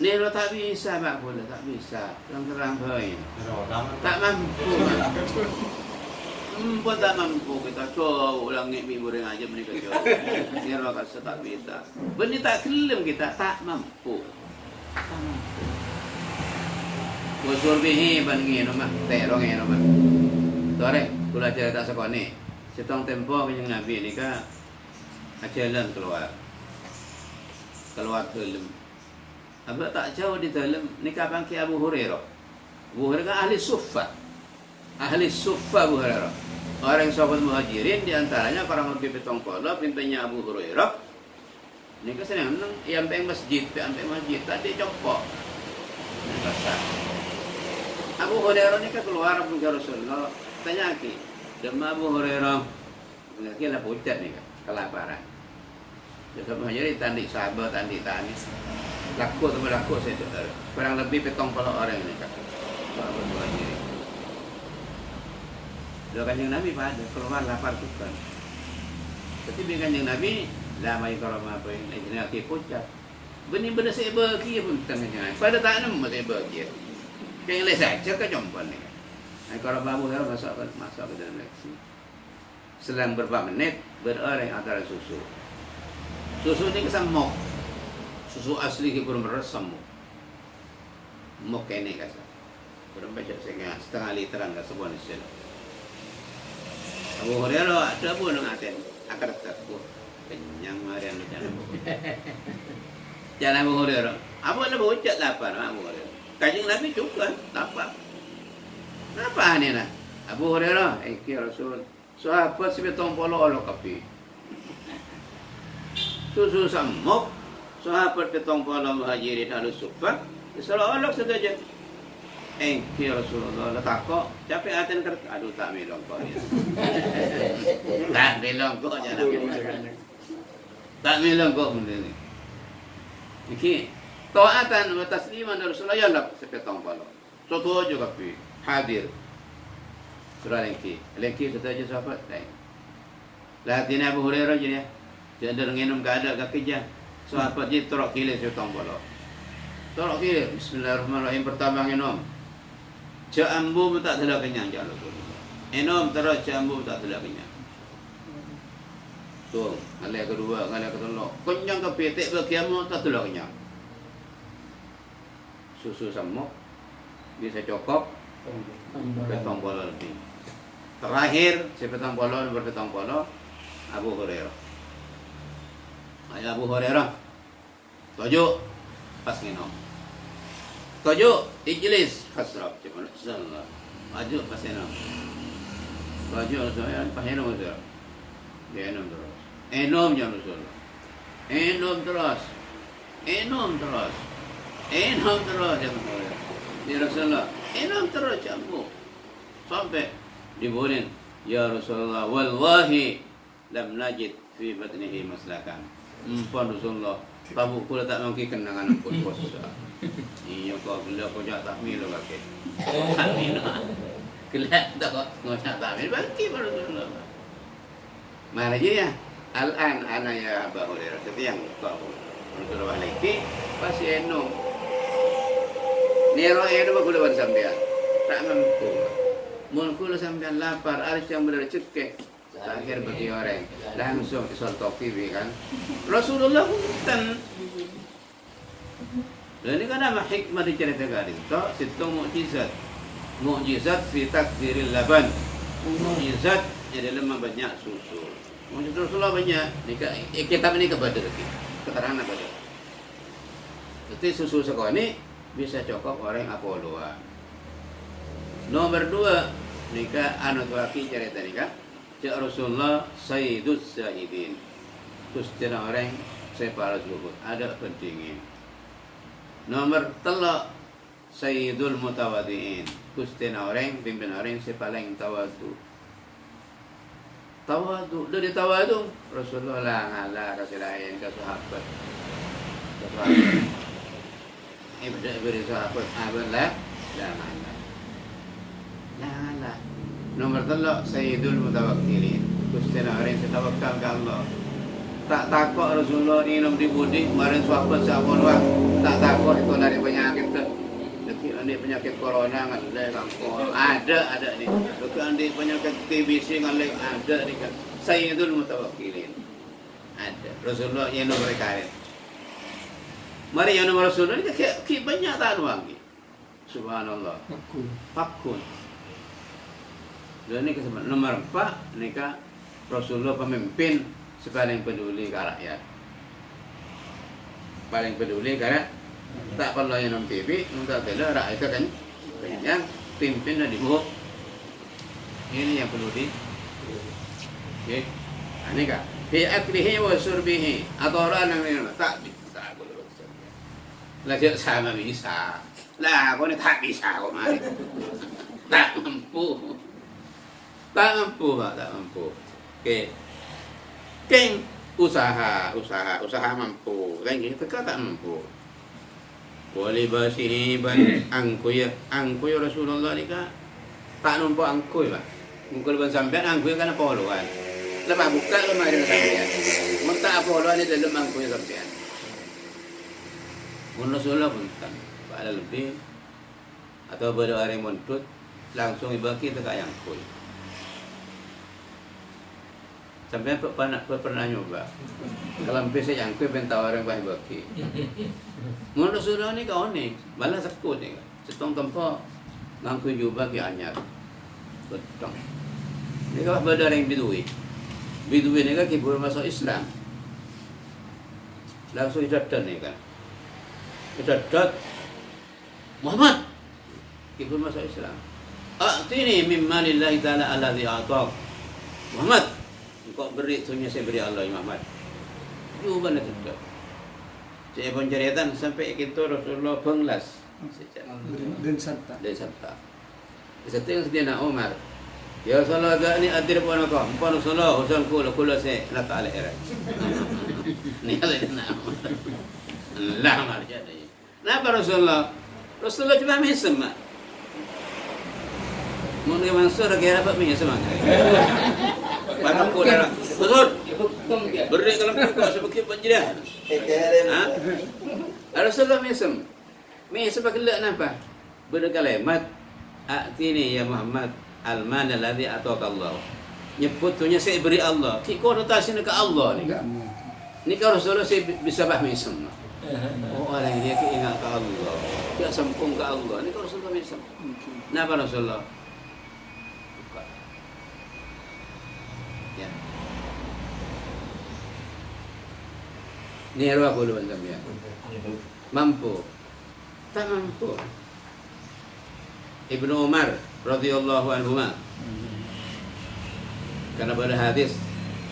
Ni lo tak bisa mak pula, tak bisa. Terang-terang baik. Tak mampu. Pun tak mampu kita coba ulang ni muring aja mereka coba. Ni lo kata tak bisa. Benda tak kelam kita tak mampu. Tak mampu. Bosor bihi bangi no mak, terong no mak. Tore, kula cerita sekone. Setong tempo yang Nabi ni ka ajalan keluar film. Abang tak jauh di dalam ni kapan ki Abu Hurairah. Abu Hurairah kan ahli suffah. Ahli suffah Abu Hurairah. Orang sahabat muhajirin di antaranya orang lebih petongkola pimpinnya Abu Hurairah. Ni kan senang yang peng masjid, tadi copok. Abu Hurairah ni kan keluar ke Rasulullah. Tanya ki, dema Abu Hurairah. Lagi lah pucat ni kan, kelaparan. Jadi muhajirin tandi sahabat, tandi. Laku atau berlaku saya tu kurang lebih petong puluh orang ini kan. Sahabat muhajirin. Dua kanjeng Nabi pada keluar lapar tukang. Tapi kanjeng Nabi lama itu orang apa yang jenis aki pucat. Benih-benih saya bagi pun kanjeng Nabi. Pada tak nama saya bagi. Kayak les saja ke jompan ni. Kalau babu saya masuk ke dalam leksi. Selang beberapa menit berorang antara susu. Susu ni kesamuk. Susu asli ke belum meresam. Mok ini kasa. Belum baca setengah literan ke sebuah niscaya. Abu Hurairah ada pun dengan aten akar takku kenyang marian di dalam. Jangan Abu Hurairah. Abu nak bocah lapar Abu Hurairah. Kanjeng Nabi juga lapar. Kenapa ni nak? Abu Hurairah, ya Rasul. Sahabat sebetong polo olo kapi. Susu samuk. Sahabat petong polo muhajirin halus suffah. Seolah-olah saja. Ya Rasulullah, letakok. Capek aten kertas. Aduh tak melong kok. Tak melong kok jangan. Tak melong kok benda ni. Iki taatan wa tasliman Rasulullah ya lap sepetong polo. Soto aja kapi. Hadir. Surah lengki saja sahabat. Lahatin Abu Hurairah je dia. Dia ada nginum kada kerja. Sahabat je torok kilir sepetong polo. Torok kilir. Bismillahirrahmanirrahim pertama nginum. Jambu pun tak telah kenyang jangan Rasulullah. Enom terus jambu tak telah kenyang. Tu, kali kedua, kali ketiga. Kenyang ke petik berkiamu tak telah kenyang. Susu samuk bisa cukup petong polo lebih. Terakhir sepetong polo berpetong polo Abu Hurairah. Ayah Abu Hurairah. Tujuh pas nginum. Tujuh ijlis khasrab cuma sallallahu. Maju pas enam. Tujuh saya pas enam saja. Dia enam terus. Enam jangan Rasulullah. Enam terus. Enam terus. Enam terus jangan Rasulullah. Dia Rasulullah. Enam terus jambu. Sampai diburin. Ya Rasulullah. Wallahi lam najid fi batnihi maslakan. Empun Rasulullah. Tabuk pula tak mungkin kenangan pun puasa. Iya kau bila kau jak tahmil lo kaki. Tahmil. Kelak tak kau ngajak tahmil bagi baru Rasulullah. Mana je ya? Al-an ana ya Abu Hurairah. Setiang kau Rasulullah lagi pasti enum. Nero enum aku lepas sampean. Tak mampu. Mun kula sampean lapar, aris yang benar cekek. Akhir bagi orang langsung isol topi kan. Rasulullah bukan. Dan ini kan nama hikmah diceritakan itu. Situ mukjizat. Mukjizat fi takdiril laban. Mukjizat jadi lemah banyak susu. Mukjizat Rasulullah banyak. Kitab ini kepada lagi. Keterangan kepada. Jadi susu sekolah ini bisa cukup orang Apolloan. Nomor dua nikah anu tuaki cerita nikah. Ya Rasulullah Sayyidus Zahidin. Terus cerita orang separa zuhud. Ada pentingin. Nomor telak Sayyidul Mutawadiin. Terus cerita orang pimpin orang sepaling tawadu. Tawadu. Dari tawadu Rasulullah lah ngalah kasih lain ke sahabat. Ke sahabat. Beri sahabat. Abad lah. Lah ngalah. Lah ngalah. Nomor telak Sayyidul Mutawakkilin. Kustina orang yang tawakal ke Allah. Tak takut Rasulullah ni nom dibudik, kemarin sahabat wah tak takut itu dari penyakit tu. Jadi penyakit corona ngalai kampung. Ada ni. Jadi penyakit TBC ngalai ada ni kan. Sayyidul Mutawakkilin. Ada. Rasulullah yang nomor karet. Mari yang nomor Rasulullah ni ki banyak tak wangi. Subhanallah. Fakun. Dan ini kesempatan nomor 4 nikah Rasulullah pemimpin paling peduli ke rakyat. Paling peduli ke tak perlu yang nonton TV, nonton tele rakyat kan yang pimpin dan dibuat. Ini yang perlu di. Okey. Ini kah? Fi aklihi wa surbihi. Atau orang yang tak bisa kalau lah dia sama bisa. Lah kau ni tak bisa kau mari. Tak mampu. Tak mampu, Pak, tak mampu. Okey. Keng usaha mampu. Kan kita tak mampu. Boleh basihi ban angkuy Rasulullah ni kan tak nampak angkuy Pak. Mungkin ban sampean angkuy kan apa haluan. Lepas buka lemah dengan sampean. Merta apa haluan ni dalam angkuy sampean. Mun Rasulullah pun tak ada lebih atau pada hari montut langsung ibaki dekat angkuy. Sampai pernah nyoba. Kalau bisa yang kue bentau orang baik baki. Menurut Rasulullah ni kau ni, malah sekut ni. Setong tempat ngangkui juga ki anyar. Betong. Ni kalau berada yang bidui ni kan kibur masuk Islam. Langsung idadat ni kan. Idadat Muhammad kibur masuk Islam. A'tini mimma lillahi ta'ala alladhi a'taq. Muhammad kau beri sunya saya beri Allah Muhammad. Juga nak tetap. Saya pun ceritaan sampai kita Rasulullah penglas. Dan serta. Setiap Sayyidina Umar. Ya Rasulullah ni adir pun aku. Empat Rasulullah usul kula saya nak ala era. Ni Sayyidina Umar. Allah marja dia. Napa Rasulullah? Rasulullah cuma mesem. Mun ke Mansur kira apa mesem. Padahal kau dah betul. Beri kalau kau sebagai penjara. Rasulullah mesem pakai lek napa? Berkalimat atini ya Muhammad al-man alladhi ataka Allah. Nyebut tunya saya beri Allah. Ki konotasi ke Allah ni. Ni kalau Rasulullah saya bisa bah mesem. Oh orang dia ki ingat ke Allah. Dia sempung ke Allah. Ni kalau Rasulullah mesem. Napa Rasulullah? Ni arwah aku luan sampean. Mampu. Tak mampu. Ibnu Umar radhiyallahu anhuma. Karena pada hadis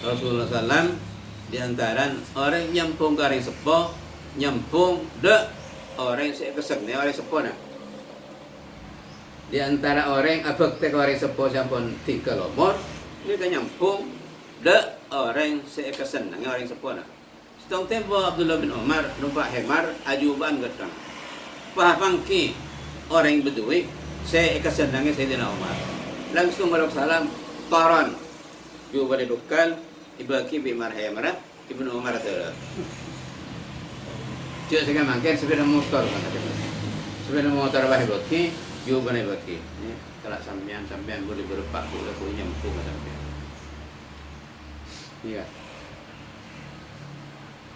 Rasulullah sallam di antara orang nyempung kari sepo, nyempung de orang saya kesek ni orang sepo nah. Di antara orang abek te kari sepo sampun 3 lomor, ni kan nyempung de orang saya kesen nang orang sepo nah. Setong tempo Abdullah bin Umar numpak hemar ajuban getang. Pahangki orang Bedui saya kesenangnya Sayyidina Umar. Langsung kalau salam taran. Juga didukkan ibaki bimar hemar Ibnu Umar adalah. Cik saya makan sepeda motor kan. Sepeda motor bah ibaki, juga ibaki. Ni kalau sampean boleh berpak boleh nyempung sampean. Iya.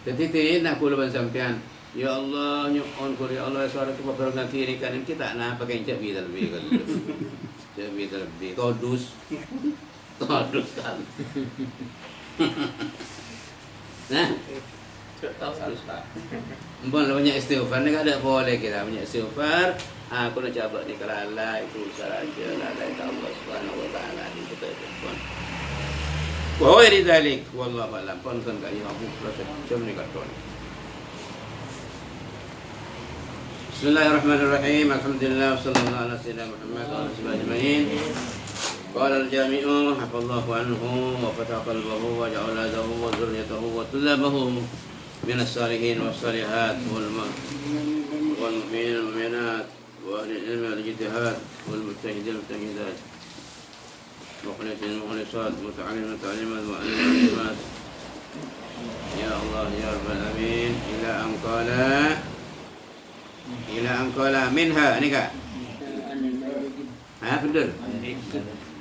Jadi nak kulaban sampean, ya Allah nyuon kuri Allah suara tu berpegang kiri kanan kita nak pakai cabi lebih kan. Cabi lebih todus kan. Nah, todus tak. Empun banyak istighfar ni ada boleh kita banyak istighfar. Aku nak coba ni kalau Allah itu saja lah Allah Subhanahu wa taala itu kita pun. Wa ghairi dzalik wallahu a'lam. Pun kan kaya aku proses macam ni katon. Bismillahirrahmanirrahim. Alhamdulillah sallallahu ala sayyidina Muhammad wa ala alihi ajma'in. Qala al-jami'u hafallahu anhu wa fataha qalbahu wa ja'ala lahu wa dhurriyyatahu wa tullabahu min as-salihin was-salihat wal mu'minin wal mu'minat wa ahli al-ilmi wal ijtihad wal mujtahidin wal mujtahidat. مخلصين مخلصات متعلمين متعلمات معلمات qala ila an qala minha ni kak. Betul.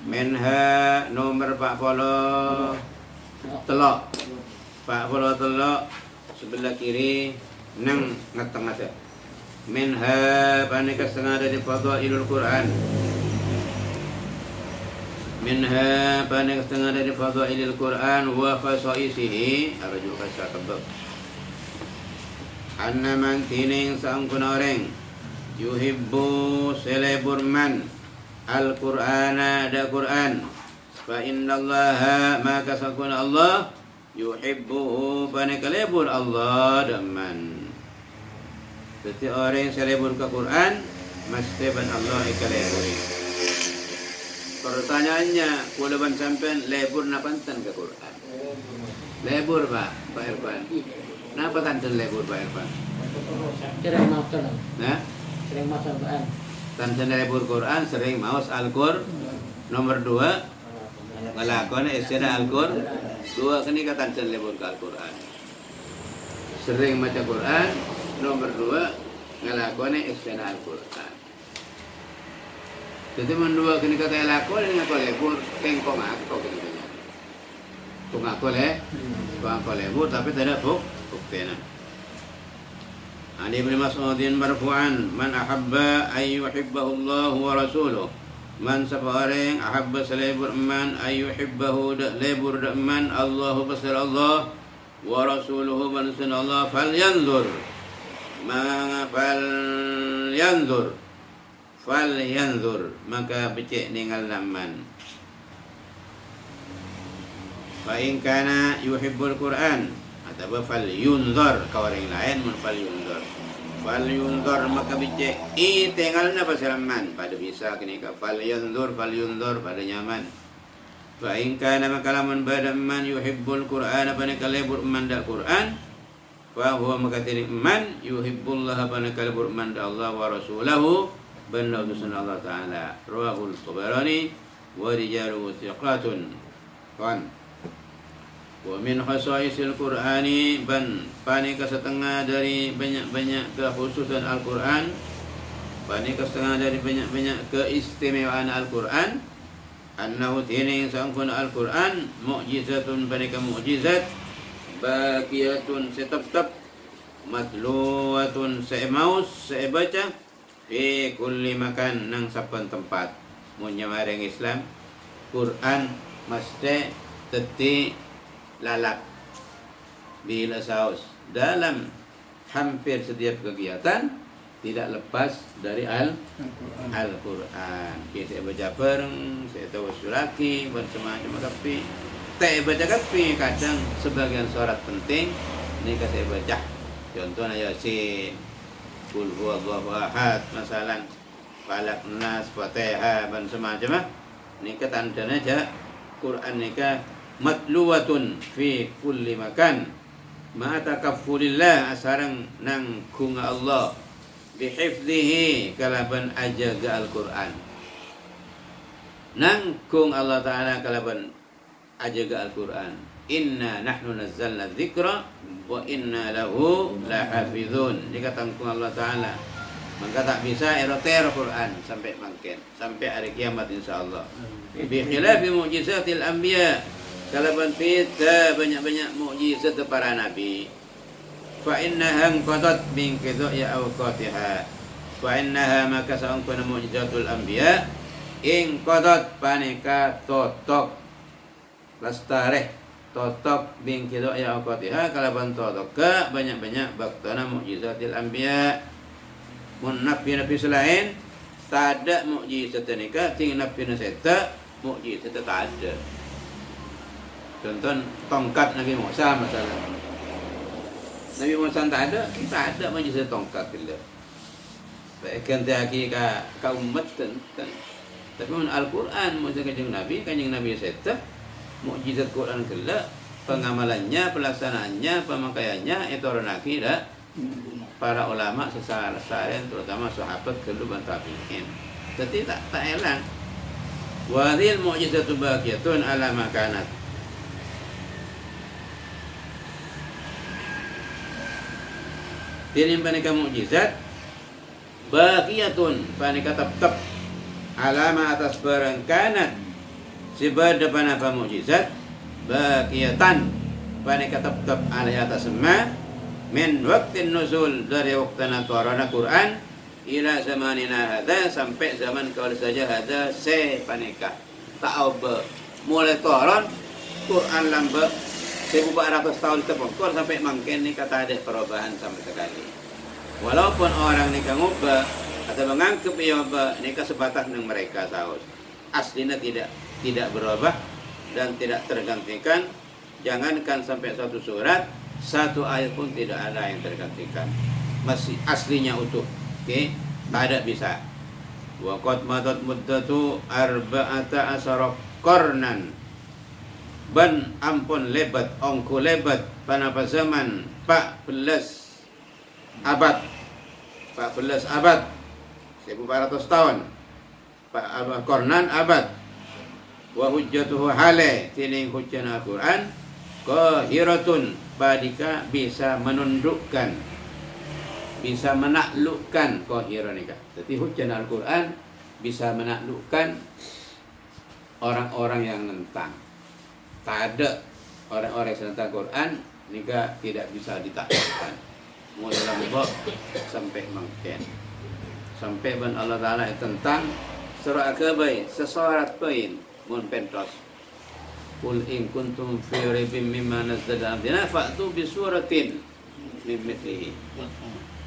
Minha nomor 40 telok. 40 telok sebelah kiri nang ngetengah saya. Minha panika setengah dari fadhailul Quran. Minha panika setengah dari fadhailul Quran wa khasaisihi arju kasabab. Anna man tining sangkun orang yuhibbu seleburman al-Qur'ana da Qur'an fa innallaha maka sangkun Allah yuhibbuhu panika lebur Allah daman. Setiap orang yang selebur ke Quran mesti ban Allah ikaleburi. Pertanyaannya, kalau ban sampean lebur napantan ke Quran? Lebur Pak Irfan. Napa tanten lebur Pak Irfan? Sering makan. Nah? Sering makan Quran. Tanten lebur Quran sering maos Al-Qur. Nomor 2 ngelakon istilah Al-Qur. 2 kenika tanten lebur ke Al-Quran. Sering baca Quran. Nomor 2 ngelakone istilah Al-Quran. Jadi mendua kini kata lakon ini ngakol lebur tengkong aku kini. Tung ngakol ngakol lebur tapi tidak bukti. Ali bin Mas'udin marfu'an man ahabba ay yuhibbahu Allah wa rasuluh. Man sabareng ahabba salebur man ay yuhibbahu lebur man Allah basir Allah wa rasuluhu man Allah falyanzur. Falyanzur maka becek ningal laman. Fa in kana yuhibbul Quran atau falyunzur ka orang lain mun falyunzur maka becek i tinggalna pasalaman pada bisa kini ka falyunzur pada nyaman. Fa in kana maka lamun badaman yuhibbul Quran apa ne kalebur man da Quran wa huwa makatini man yuhibbullah panakal burman Allah wa rasulahu banna utusan Allah taala rawahul Tabarani wa rijaluhu thiqatun kan wa min khasaisil Qur'ani ban panika setengah dari banyak-banyak kekhususan Al-Qur'an panika setengah dari banyak-banyak keistimewaan Al-Qur'an annahu tining sangkun Al-Qur'an mu'jizatun panika mu'jizat baqiyatun tetap matluwatun semaus sebaca fi kulli makan nang saben tempat mun nyamareng Islam Quran mesti teti lalak bila saus dalam hampir setiap kegiatan tidak lepas dari Al-Quran. Kita baca bareng, saya tahu suraki bersemacam kapi. Saya baca kapi kadang sebagian surat penting ini saya baca. Contohnya Yasin, Qul huwallahu ahad, masalan Falaq Nas, Fatihah dan semacam. Ini tandanya aja Quran nika matluwatun fi kulli makan. Ma takaffulillah asarang nang kunga Allah bihifdhihi kalaban ajaga Al-Quran. Nang kung Allah Ta'ala kalaban ajaga Al-Quran. Inna nahnu nazzalna dzikra wa inna lahu lahafizun. Dikatakan Allah Ta'ala. Maka tak bisa eroter Quran sampai mangken, sampai hari kiamat insyaallah. Bi khilafi mu'jizatil anbiya. Kalaban pita banyak-banyak mukjizat para nabi. Fa innaha qadat min qidha'i awqatiha. Fa innaha maka saungkuna mu'jizatul anbiya in qadat panika totok lastareh totok bin kido ya awqatiha kalaban totok ke banyak-banyak baktana mukjizatil anbiya. Mun nabi-nabi selain tak ada mukjizat nika ting nabi naseta mukjizat tak ada. Contoh tongkat Nabi Musa masalah. Nabi Musa tak ada mukjizat tongkat kita. Bahkan tiaki ka umat kan. Tapi mun Al-Quran mukjizat kanjeng Nabi seta mukjizat Quran kelak pengamalannya, pelaksanaannya, pemakaiannya itu orang dah para ulama secara seharian terutama sahabat kedua tabi'in. Jadi tak elang. Wadhil mu'jizatu baqiyatun ala makanat. Tining panika mukjizat baqiyatun panika tetap alama atas perengkanat sibada panapa mukjizat baqiyatan panika tetap alai atas ma min waqtin nuzul dari waktu turunnya Quran ila zamanina hadza sampai zaman kau saja hadza se panika ta'ab mulai turun Quran lambat 1400 tahun terpongkor sampai mungkin ni kata ada perubahan sama sekali. Walaupun orang ni ngubah atau menganggap ia ubah ni sebatas dengan mereka saus. Aslinya tidak berubah dan tidak tergantikan. Jangankan sampai satu surat, satu ayat pun tidak ada yang tergantikan. Masih aslinya utuh. Okey, tak ada bisa. Wa qad madat muddatu arba'ata asara qarnan. Ban ampun lebat ongko lebat panapa zaman 14 abad 14 abad 1400 tahun Qarnan abad wa hujjatuhu hale tining hujjah Al-Quran qahiratun padika bisa menundukkan bisa menaklukkan qahiranika. Jadi hujjah Al-Quran bisa menaklukkan orang-orang yang nentang. Tak ada orang-orang yang tentang Quran nikah tidak bisa ditaklukkan. Mulai lembab sampai mungkin sampai ban Allah Taala tentang surah Al-Kahfi sesorat poin mun pentos. Qul in kuntum fi raibin mimma nazzalna abdina fa'tu bi suratin min mithlihi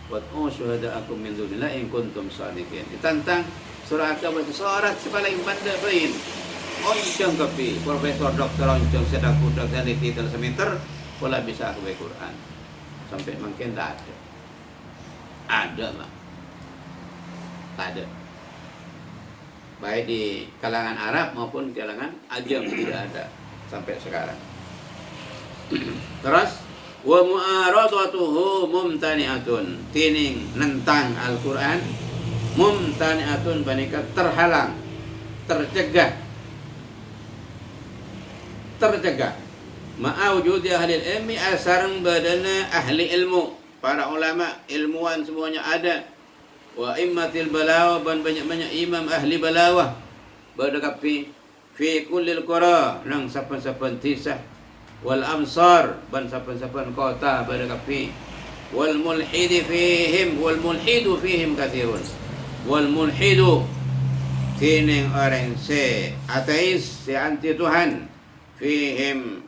wa syuhada'akum min dunillahi in kuntum shadiqin. Ditantang surah Al-Kahfi sesorat sepaling banda poin. Oncong kopi, profesor dokter oncong sedang kuda teliti semeter, pola bisa aku baca Quran. Sampai mungkin tak ada. Ada lah. Tak ada. Baik di kalangan Arab maupun kalangan Ajam tidak ada sampai sekarang. Terus wa mu'aradatuhu mumtani'atun. Tining nentang Al-Quran mumtani'atun panika terhalang, tercegah ma'awujudi ahli ilmi asarang badana ahli ilmu para ulama ilmuwan semuanya ada wa immatil balawah dan banyak-banyak imam ahli balawah berdekapi fi kullil qura nang sapan-sapan tisah wal amsar ban sapan-sapan kota berdekapi wal mulhidi fihim wal mulhidu fihim kathirun wal mulhidu tining orang se ateis se anti Tuhan fihim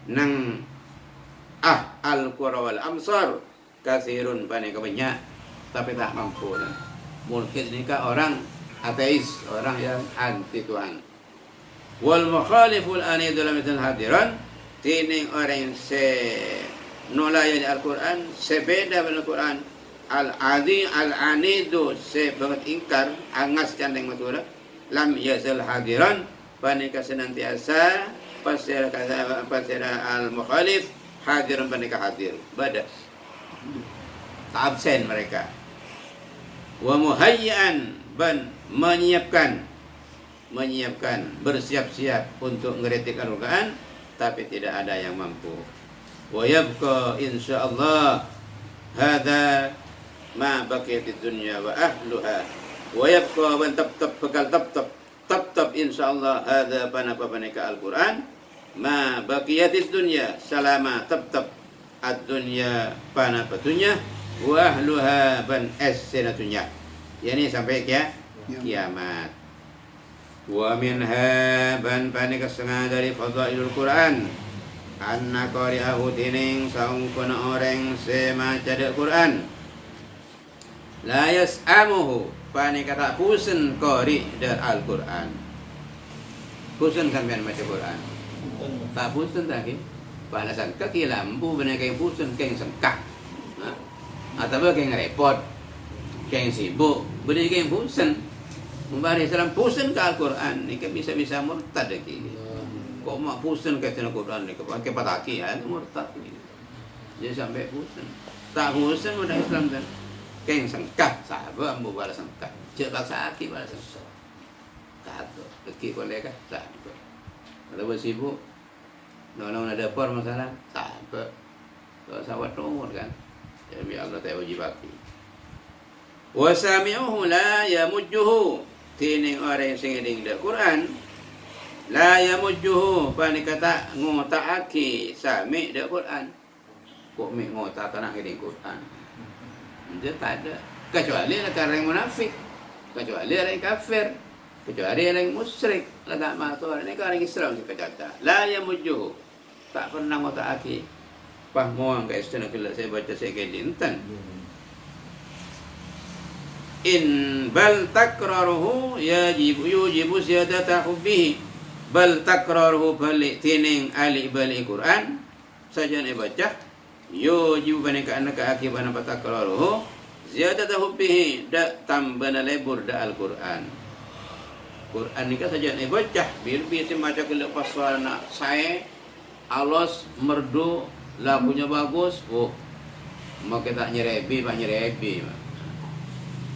nang al-qura wal amsar kathirun banyak banyak tapi tak mampu. Mulhid ni orang ateis, orang yang anti Tuhan. Wal mukhaliful ani dalam hadiran tining orang yang nolak Al-Quran sebeda dengan Al-Quran al-adi al-anidu banget ingkar angas candeng matura lam yazal hadiran panika senantiasa pasira al-mukhalif hadiran panika hadir bada tak absen mereka wa muhayyan ban menyiapkan bersiap-siap untuk ngeritik Al-Quran tapi tidak ada yang mampu wa yabqa insyaallah hadza ma baqiyatid dunya wa ahluha wa yabqa ban tetap insyaallah hadza panika Al-Quran ma baqiyatid dunya salama tetap ad-dunya panapatunya wa ahluha ban as-sanatunya yani sampai kiamat wa minha ban panika setengah dari fadailul Quran anna qari'ahu tining saungkuna orang semaca Quran la yas'amuhu panika tak pusen qari dar Al-Quran pusen sampean maca Quran tak pusen lagi balasan kaki lampu benar kayak pusen kayak sengkak atau kayak repot kayak sibuk benar kayak pusen membari salam pusen ke Al-Quran ni kan bisa-bisa murtad lagi kok mak pusen ke Al-Quran ni pakai pataki ya murtad ni jadi sampai pusen tak pusen udah Islam kan kayak sengkak sahabat ambu balas sengkak cek baksa aki balas sengkak tak tu leki boleh kah tak kalau sibuk, nak ada apa masalah? Tak apa. Kalau sawat nomor kan, Jadi Allah tak wajib bagi. Wa sami'uhu la yamujjuhu. Tining orang sing ding dak Quran la yamujjuhu pani kata ngotakake sami dak Quran. Kok mi ngotak kana ding Quran. Dia tak ada kecuali orang munafik, kecuali orang kafir, kecuali orang musyrik. Lah tak matur ini orang Islam kita kata la yamujjuhu. Tak pernah ngotakake. Pahmoang ka istana kala saya baca saya kedintan. In bal takraruhu yujibu ziyadata hubbihi bal takraruhu balik tining ali balik Quran saja ni baca yujibu banika anaka akiban apa takraruhu ziyadata hubbihi dak tambana lebur da Al-Quran. Quran ni kan saja ni baca bir baca kala pasal nak saya alos merdu lagunya bagus mau kita nyerebi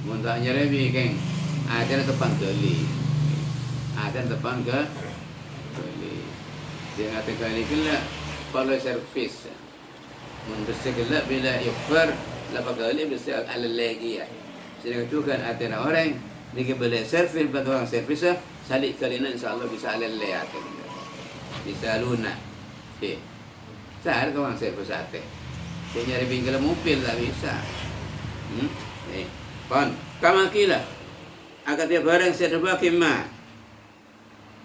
mun tak nyerebi keng ada depan kali dia ngata kali kela kalau servis mun bersih kela bila ifar lapa kali bersih ala lagi ya sedang tu kan ada orang dia boleh servis bantu orang servis salik kali na insyaallah bisa ala lagi bisa lunak sahar kau orang servis sate dia nyari bingkal mobil tak bisa Pan, kama kila akan dia barang serba kima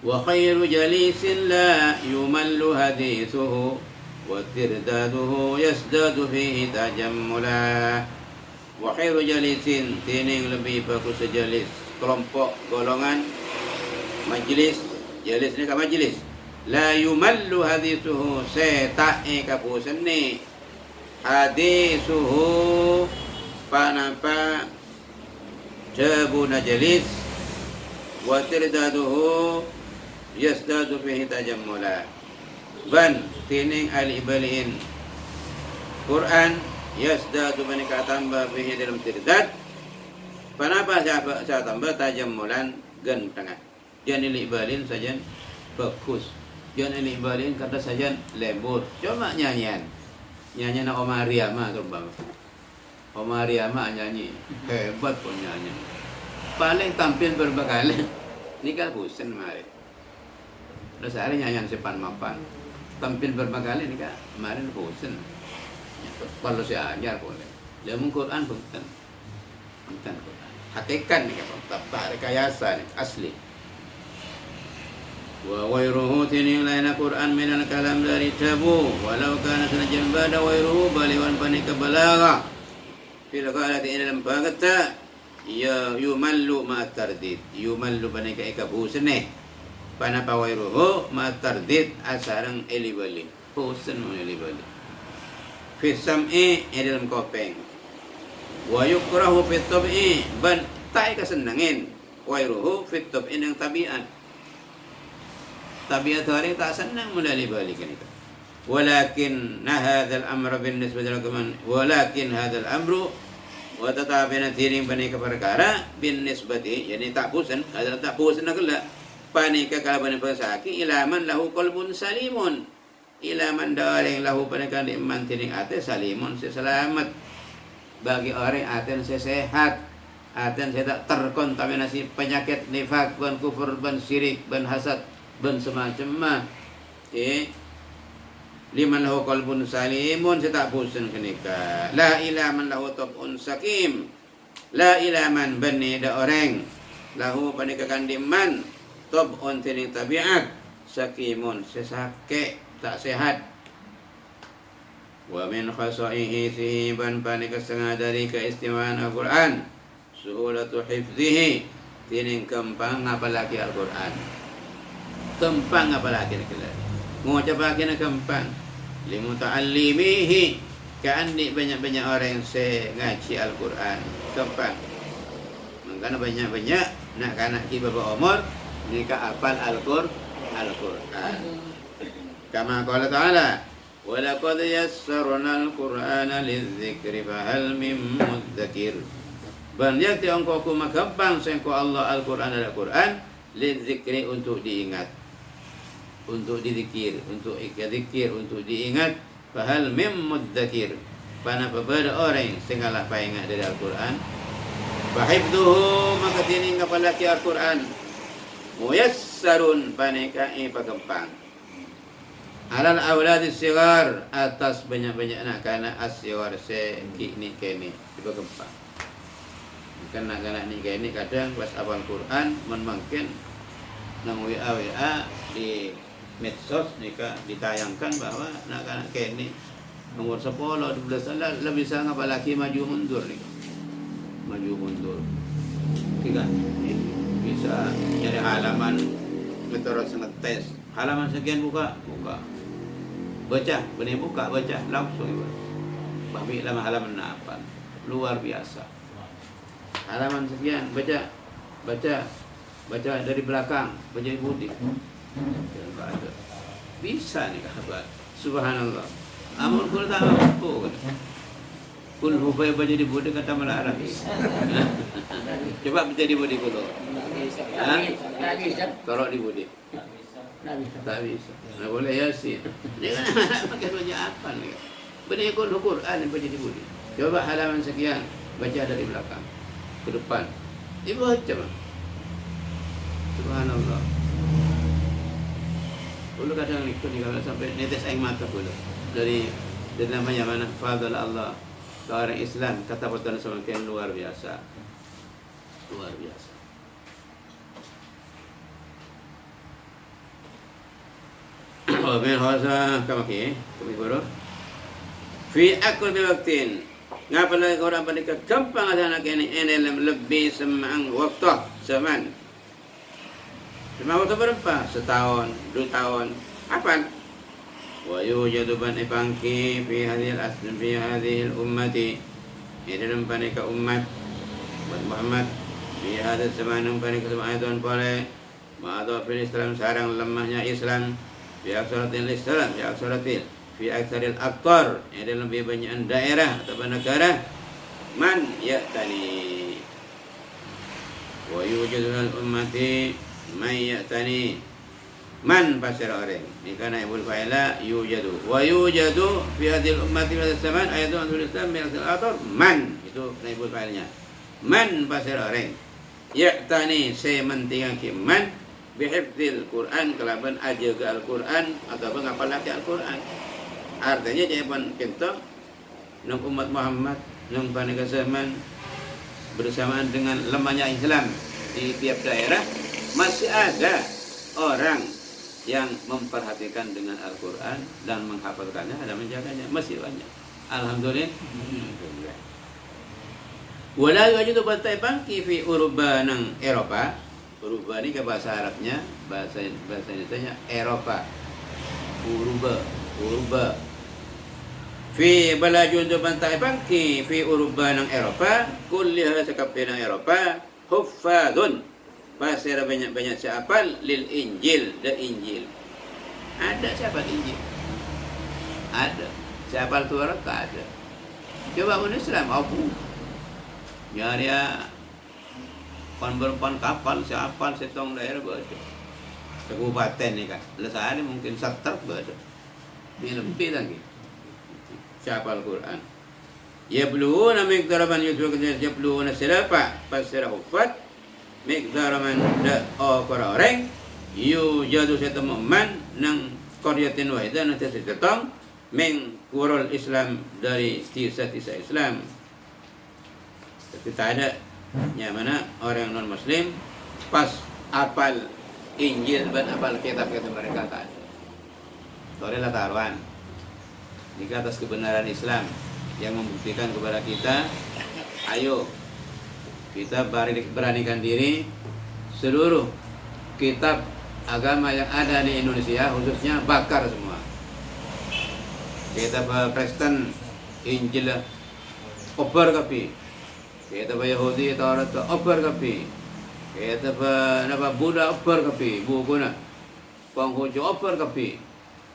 wa khairu jalisin la yumallu hadithuhu wa tirdaduhu yasdadu fihi tajammula wa khairu jalisin tining lebih bagus sejalis kelompok golongan majlis jalis ni ka majlis la yumallu hadithuhu seta'i kapusan ni hadithuhu panapa jabu najlis wa tirdaduhu yasdadu fihi tajammula ban tining ali baliin Quran yasdadu manika tambah fihi dalam tirdad panapa saya tambah tajammulan gentengan jangan libalin saja bagus jangan libalin kata saja lembut cuma nyanyian Oma Riyama terbang Oma Riyama nyanyi hebat pun nyanyi paling tampil berbekali ni kan bosan mari udah sehari nyanyian sepan mapan tampil berbekali ni kan kemarin bosan kalau saya ajar boleh ilmu Quran bukan Quran hakikat ni kan tak rekayasa ni asli wa ghairuhu tini laina Quran minal kalam dari tabu walau kana sanajan bada ghairuhu baliwan panika balagha fil ghalati dalam bagata ya yumallu ma tardid yumallu panika ikabusne panapa ghairuhu ma tardid asarang elibali bosan elibali fi sam'i dalam kopeng wa yukrahu fi tab'i ban tai kesenangin ghairuhu fi tab'i yang tabiat tabiat orang tak senang melalui balikan itu. Walakin hadzal amru binisbati lakum walakin hadzal amru wa tatabina tiring panika perkara binisbati yani tak bosan ada tak bosan kala panika kalaban pasaki ilaman lahu qalbun salimun ilaman daring lahu panika iman tiring ate salimun selamat bagi orang ate sehat ate tak terkontaminasi penyakit nifak ban kufur ban syirik ban hasad ben semacam mah liman lahu qalbun salimun saya tak bosan kenika la ilaman lahu tabun sakim la ilaman bani da orang lahu panika kandiman tabun tining tabiat sakimun sesake tak sehat wa min khasaihi siban panika setengah dari keistimewaan Al-Quran suhulatu hifzihi tining kempang apalagi Al-Quran kempang apalagi nak kira ngucap lagi nak kempang limuta'allimihi keandi banyak-banyak orang yang ngaji Al-Quran kempang makanya banyak-banyak nak kanak ki bapa umur nikah hafal Al-Quran kama qala ta'ala wa laqad yassarna al-Qur'ana lidzikri fahal mim mudzakir banyak ti engkau ku makempang sengko Allah Al-Quran Al-Quran lidzikri untuk diingat untuk dizikir, untuk zikir, untuk diingat. Fahal mim mudzakir. Pana beberapa orang sing kalah paingat dari Al-Quran. Fahibduhu maka tining kapalaki Al-Quran. Muyassarun panikai pagempang. Alal auladis sigar atas banyak-banyak anak kana asyawar se kini kini pagempang. Kanak-kanak ni kini kadang pas apal Quran mungkin nang WA di medsos nika ditayangkan bahwa anak-anak kini umur 10, 12 tahun lebih bisa apalagi maju mundur nih. Maju mundur. Tiga. Bisa nyari halaman terus ngetes. Halaman sekian buka. Baca, benih buka, baca langsung ibu. Babi lama halaman apa? Luar biasa. Halaman sekian baca dari belakang, baca budi. Bisa nih kabar. Subhanallah. Amun kul tak mampu. Kul hubay baca di budi kata malah Arab. Coba baca di budi kulo. Taruh di budi. Tak bisa. Nah boleh Yasin. Dia kan pakai baca apa nih? Benih kul Quran baca di budi. Coba halaman sekian, baca dari belakang ke depan. Dibaca bang. Subhanallah. Dulu kadang ikut nih kalau sampai netes air mata dulu dari namanya mana Fadl Allah ke orang Islam kata Rasulullah SAW luar biasa. Min hasa kami baru. Fi akul waktin. Ngapa lagi orang pada gampang ada anak ini lebih semang waktu zaman. Semang waktu berapa? Setahun, 2 tahun. Apa? Wa yujadu ban ibangki fi hadhil ummati. Ini dalam panika umat Muhammad fi hadhil zaman panika zaman boleh. Ma'adha fil Islam sarang lemahnya Islam. Fi aksaratil Islam, fi aksaril aktor, ini lebih banyak daerah atau negara. Man ya'tani wa yujadul ummati man ya'tani. Man pasir orang ini karena ibul fa'ila yujadu wa yujadu fi hadil ummati pada zaman ayatun antul Islam bi aksaril aktor. Man itu ibul fa'ilnya. Man pasir orang ya'tani saya mentingaki man bihifdzil Quran kelaban aja ke Al-Quran atau ngapalake Al-Quran. Artinya jawaban kita nang umat Muhammad nang panika zaman bersamaan dengan lemahnya Islam di tiap daerah masih ada orang yang memperhatikan dengan Al-Quran dan menghafalkannya dan menjaganya, masih banyak. Alhamdulillah. Wala yujidu batai bangki fi urba nang Eropa. Uruba ini ke bahasa Arabnya, bahasa Indonesianya Eropa. Uruba. Fi balajun tu bantai bangki fi uruba nang Eropa, kuliah sekapi nang Eropa, huffadun. Pasir banyak siapa lil Injil, the Injil. Ada siapa Injil? Ada. Siapa Taurat? Ada. Coba orang Islam Abu. Nyari pan kapal siapa setong daerah baca kabupaten ni kan lesari mungkin 70 baca ini lebih lagi siapa Al-Quran yabluna miqdaraman yabluna silapa pasira hufat miqdaraman da orang yujadu setemu man nang qaryatin wahidah nanti setong meng kurul Islam dari tisa Islam tapi tak ada yang mana orang non muslim pas apal Injil dan apal kitab mereka tak ada. Sore lah taruhan di atas kebenaran Islam yang membuktikan kepada kita, ayo kita beranikan diri seluruh kitab agama yang ada di Indonesia khususnya bakar semua. Kitab Kristen Injil oper kapi. Kita Yahudi Taurat oper kapi. Kita Buddha oper kapi. Buku na. Penghucu oper kapi.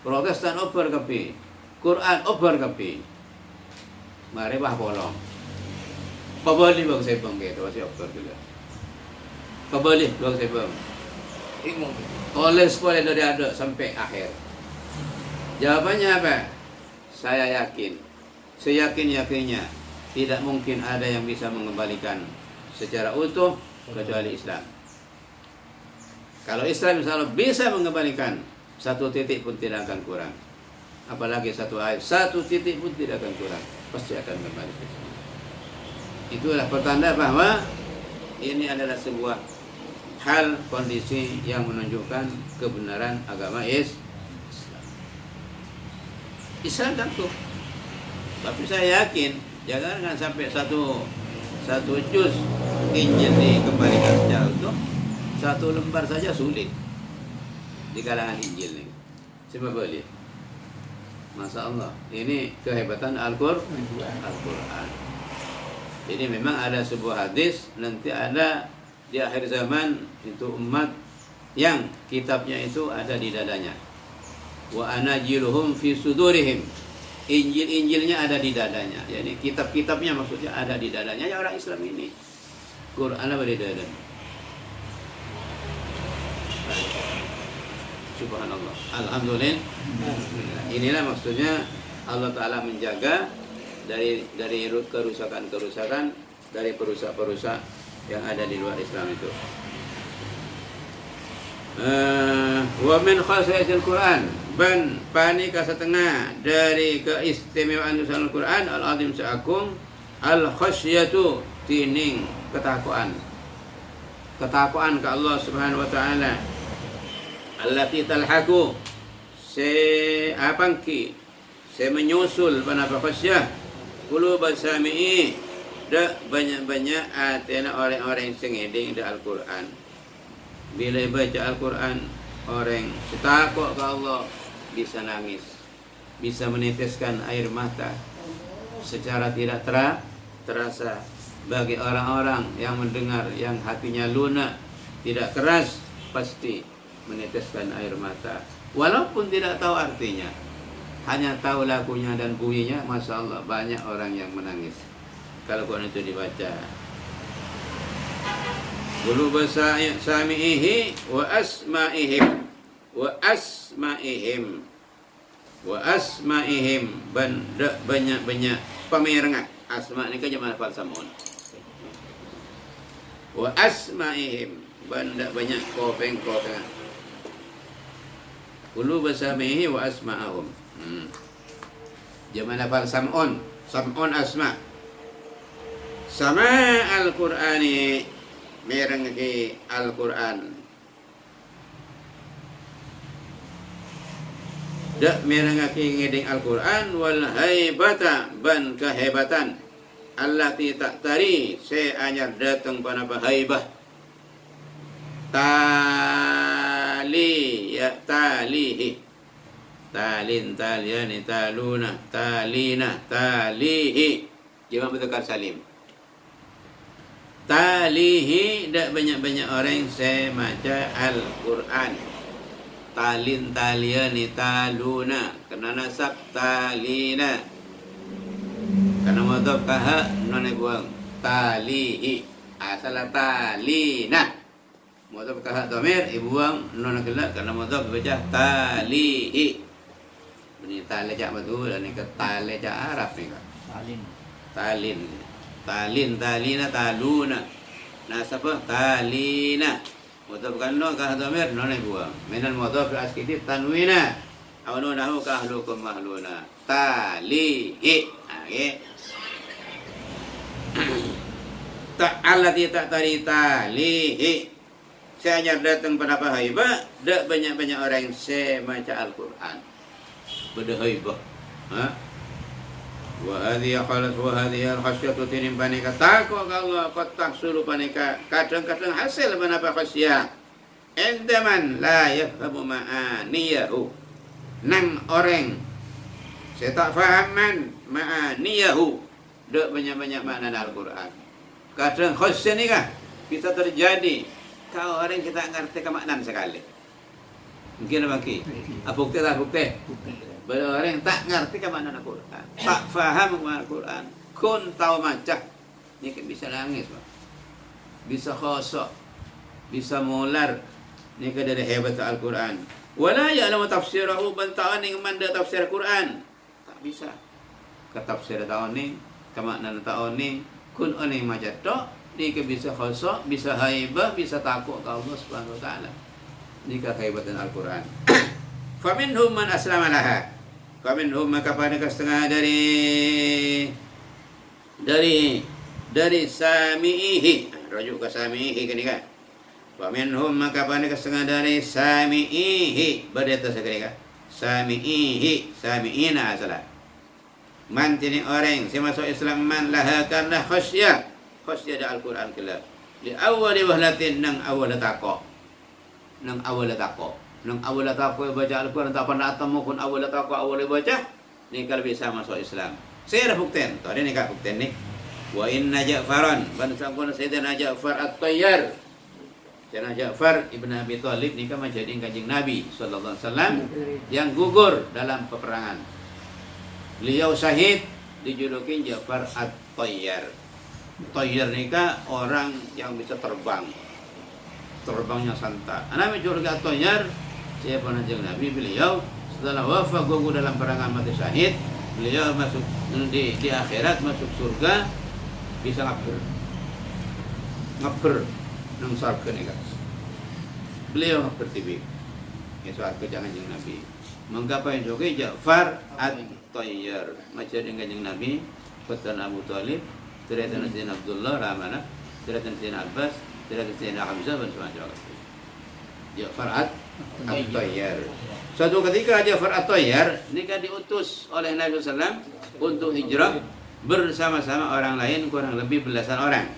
Protestan oper kapi. Quran oper kapi. Mari bah bolong. Pabali bang saya bang kita masih oper juga. Pabali bang saya bang. Oleh sekolah dari ada sampai akhir. Jawabannya apa? Saya yakin seyakin-yakinnya tidak mungkin ada yang bisa mengembalikan secara utuh kecuali Islam. Kalau Islam insya Allah bisa mengembalikan, satu titik pun tidak akan kurang. Apalagi satu ayat, satu titik pun tidak akan kurang, pasti akan kembali ke sini. Itulah pertanda bahwa ini adalah sebuah hal kondisi yang menunjukkan kebenaran agama Islam. Islam tentu. Tapi saya yakin jangan sampai satu juz Injil dikembalikan secara utuh. Satu lembar saja sulit di kalangan Injil ini. Coba boleh. Masya Allah, ini kehebatan Al-Quran. Jadi memang ada sebuah hadis, nanti ada di akhir zaman itu umat yang kitabnya itu ada di dadanya. Wa anajiluhum fi sudurihim. Injil-injilnya ada di dadanya. Jadi kitab-kitabnya maksudnya ada di dadanya. Ya orang Islam ini. Quran ada di dadanya. Subhanallah. Alhamdulillah. Inilah maksudnya Allah Ta'ala menjaga dari kerusakan-kerusakan, dari perusak-perusak yang ada di luar Islam itu. Wa min khasaisil Quran, ban panika setengah dari keistimewaan Al-Quran al-azim seagung, al-khasyatu tining ketakwaan ke Allah Subhanahu wa taala. Allati talhaku se menyusul panapa khasyah qulub sami'i da banyak-banyak atena orang-orang sing ngeding da Al-Qur'an. Bila baca Al-Quran, orang setakwa ke Allah bisa nangis, bisa meneteskan air mata secara tidak terasa. Bagi orang-orang yang mendengar, yang hatinya lunak, tidak keras, pasti meneteskan air mata. Walaupun tidak tahu artinya, hanya tahu lagunya dan bunyinya, Masya Allah, banyak orang yang menangis kalau Quran itu dibaca. Qulub sami'ihi wa asma'ihim banyak pamerengat. Asma ni kan jamak lafal samun. Wa asma'ihim banyak kopeng-kopeng. Qulub sami'ihi wa asma'ahum. Jamak lafal samun asma. Sama Al-Qur'ani merengki Al-Quran. Dak merengki ngeding Al-Quran wal haibata ban kehebatan. Allati tak tari se anyar datang panapa haibah. Tali ya talihi. Talin taliani taluna talina talihi. Jawab betul salim. Talihi dak banyak-banyak orang saya baca Al-Quran. Talin taliani taluna kena nasab talina. Karena mudhaf kaha none buang talihi. Asal talina. Mudhaf kaha dhamir ibu buang none kelak karena mudhaf baca talihi. Ini tali jak betul dan ini ke tali jak Arab ni kan. Talin. Talin, talina, taluna. Nasabah talina. Mudhaf kanno kah dhamir none buang. Minal mudhaf askiti tanwina. Awanunahu kahlukum mahluna. Talihi. Okey. Allati tak tari talihi. Saya datang pada haibah, dak banyak-banyak orang yang saya baca Al-Quran. Pada haibah. Ha? Wa hadhihi khalas wa hadhihi al-khasyatu tinim panika takwa Allah qad tahsulu panika kadang-kadang hasil manapa khasyah endaman la yafhamu ma'aniyahu nang orang saya tak fahaman ma'aniyahu dak banyak-banyak makna Al-Quran. Kadang khasyah ni kah bisa terjadi kalau orang kita ngerti kemaknaan sekali. Mungkin bagi bukti tak bukti. Bila orang tak ngerti ke mana Al-Quran, tak faham Al-Quran, kun tahu macam ni bisa nangis, bisa khosok, bisa mular, ni dari hebat Al-Quran. Wala ya'lamu tafsirahu bantaan yang manda tafsir Al-Quran, tak bisa. tafsir tahun ni, ke makna tahun ni, kun oni macam tok, ni ke bisa khosok, bisa haibah, bisa takut ke Allah Subhanahu wa taala. Ni ke kehebatan Al-Quran. Faminhum man aslama laha. Faminhum maka pada setengah dari sami'ihi. Rujuk ke sami'ihi kan ni kan. Faminhum maka pada setengah dari sami'ihi. Berdata sekali kan. Sami'ihi, sami'ina asalah. Man tini orang si masuk Islam man laha karena khasyah. Khasyah da Al-Quran kelak. Di awal wahlatin nang awal taqwa. Nang awal taqwa. Nang awal taqwa baca Al-Quran tak pernah temu pun awal taqwa awal baca. Ni kalau bisa masuk Islam. Saya dah buktian. Tadi ni kan buktian ni. Wa inna Ja'faran ban sampun Sayyidina Ja'far At-Tayyar. Sayyidina Ja'far Ibn Abi Thalib ni kan menjadi kanjeng Nabi sallallahu alaihi wasallam yang gugur dalam peperangan. Beliau syahid dijuluki Ja'far At-Tayyar. Tayyar ni kan orang yang bisa terbang. Terbangnya santai. Anak menjuluki At-Tayyar siapa kanjeng Nabi beliau setelah wafat gugur dalam peperangan mati syahid, beliau masuk di akhirat masuk surga bisa ngapur nang surga ni kan. Beliau ngapur TV. Itu surga jangan jeng Nabi. Menggapai juga Ja'far At-Tayyar. Macam dengan jeng Nabi, Fatan Abu Talib, Tiratan Sayyidina Abdullah Rahmanah, Tiratan Sayyidina Abbas, Tiratan Sayyidina Hamzah dan semacamnya. Ja'far At-Tayyar. Suatu ketika Ja'far At-Tayyar ni kan diutus oleh Nabi SAW untuk hijrah bersama-sama orang lain kurang lebih belasan orang.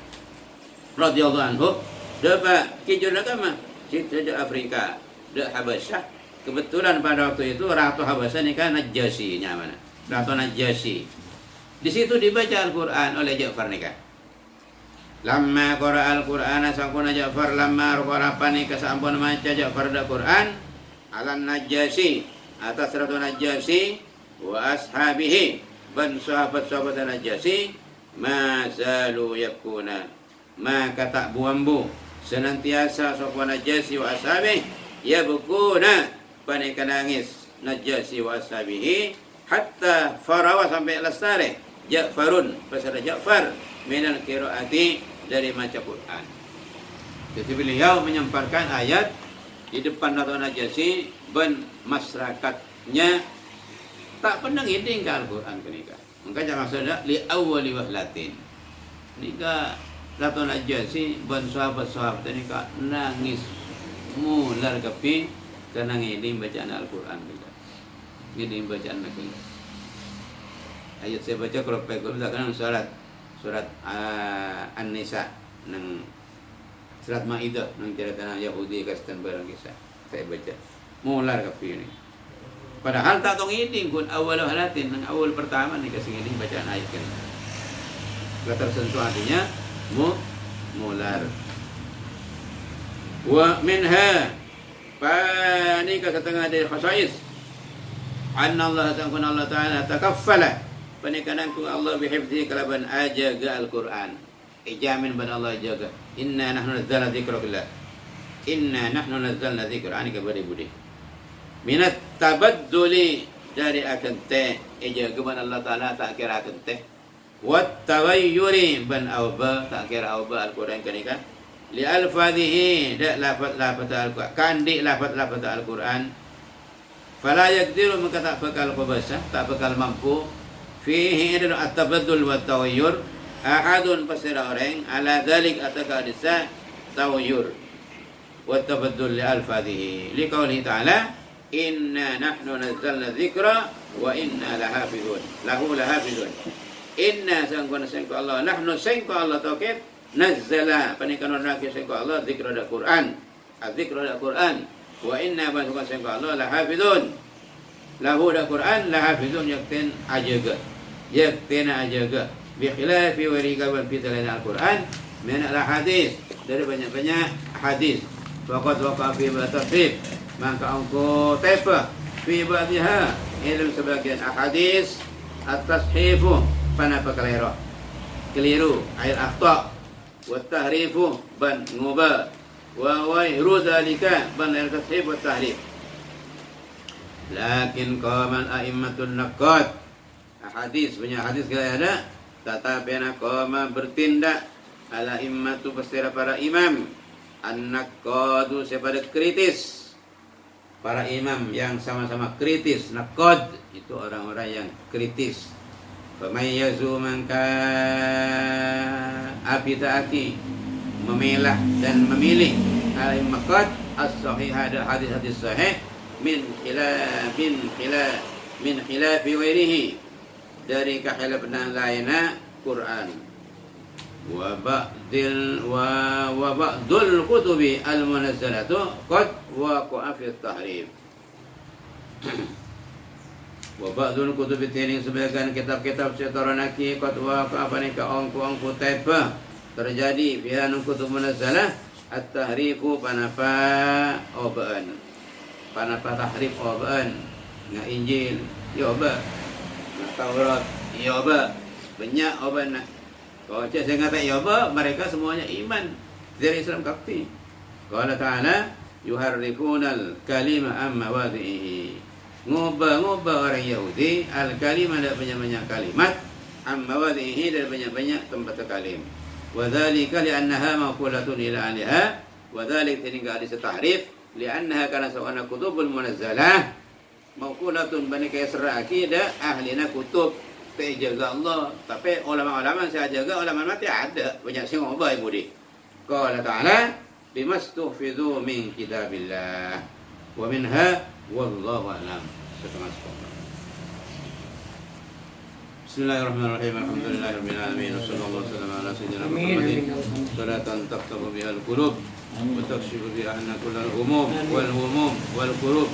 Radhiyallahu anhu. Dapat hijrah ke mana? Kita di Afrika, di Habasyah. Kebetulan pada waktu itu Ratu Habasyah ni kan Najasyi nya mana? Ratu Najasyi. Di situ dibaca Al-Quran oleh Ja'far ni kan. Lamma qara Al-Quran sangkuna Ja'far lamma qara pani kesampun maca Ja'far Al-Quran alan Najasyi atas Ratu Najasyi wa ashabihi ban sahabat-sahabat Najasyi masalu yakuna maka tak buambu senantiasa sapa Najasyi wa ashabihi yabkuna panika nangis Najasyi wa ashabihi hatta farawa sampai lestari Ja'farun pasal Ja'far minal qiraati dari maca Quran. Jadi beliau menyampaikan ayat di depan Ratu Najasyi dan masyarakatnya tak pernah ngiding ke Al-Quran kenika. Makanya maksudnya li awwali wahlatin. Nika Ratu Najasyi dan sahabat-sahabat nika nangis mular kepi karena ngiding bacaan Al-Quran kita. Ngiding bacaan kita. Ayat saya baca kalau pegol kan surat An-Nisa nang surat Maidah nang cerita Yahudi Kristen barang kisah. Saya baca mular kepi ini. Padahal tak tahu ngiding pun awal halatin nang awal pertama nih kasih ngiding bacaan ayat kan. Gak tersentuh hatinya mular. Wa minha pani ka setengah dari khasais. Anna Allah Ta'ala takaffala panikanan ku Allah bihifzi kalaban ajaga Al-Quran. Ijamin ban Allah jaga. Inna nahnu nazzalna dzikra billah. Inna nahnu nazzalna dzikra ani kepada budi. Minat tabadduli dari akan teh jaga ban Allah Ta'ala tak kira akan teh. Wat tawayyuri ban awba tak kira awba Al-Quran kanika. Li alfadhihi da lafaz Al-Quran kandi lafaz Al-Quran. Fala yaqdiru maka tak bakal bahasa tak bakal mampu fihi at-tabaddul wa tawayyur ahadun pasira orang ala dzalik ataka disa tawayyur wa tabaddul li alfadhihi li qouli ta'ala inna nahnu nazzalna dzikra wa inna lahafizun lahu lahafizun inna sangkuna sangku Allah nahnu sangku Allah tauhid nazzala panikanon rakyat sangku Allah dzikra al-Quran az-dzikra al-Quran wa inna sangku sangku Allah lahafizun lahu al-Quran lahafizun yaktin ajaga yaktina ajaga bi khilafi wa riqaban fi al-Quran min al-hadis dari banyak-banyak hadis faqad waqa fi batasif maka engkau tepa fi ba'dha ilmu sebagian hadis at-tashifu pana keliru ayat akhta wa tahrifu ban ngubah wa wairu dzalika ban al-tashif wa tahrif lakin qaman a'immatun naqad hadis, punya hadis kaya ada tatapena koma bertindak ala immatu pastira para imam an-naqadu sepada kritis. Para imam yang sama-sama kritis. Naqad itu orang-orang yang kritis. Famayyazu mangka abitaati memilah dan memilih al-maqad as-sahih, ada hadis-hadis sahih min khilafi wairihi, dari khilaf lainnya Quran wa ba'dul kutubi al-munazzalatu qad waqa'a fi at-tahrif. Wa ba'dul kutubi tining sebagian kitab-kitab setoranaki qad waqa'a panika ongku taipa terjadi fiha kutub munazzalah at-tahrifu panapa obaan, panapa tahrif obaan, na Injil yoba, na Taurat yoba, banyak obaan. Kalau saya kata yoba, mereka semuanya iman dari Islam kakti. Qala ta'ala yuharrifunal kalima amma wadhihi, ngubah orang Yahudi al-kalimah dari banyak-banyak kalimat, amma wadhihi dari banyak-banyak tempat kalim. Wadzalika li'annaha maqbulatun ila aliha, wadzalik tinggal di tahrif li'annaha kana sawana kutubul munazzalah maqbulatun bani kaisra akidah ahlina kutub jaga Allah. Tapi ulama-ulama saya jaga, ulama mati ada banyak sing ngobah ibu di. Qala ta'ala bimastuhfizu min kitabillah wa minha wallahu a'lam. Bismillahirrahmanirrahim. Alhamdulillahirabbil alamin. Wassallallahu wasallam ala sayyidina Muhammadin salatan taqtabu bihal qulub wa takshifu biha anna kullal humum wal qulub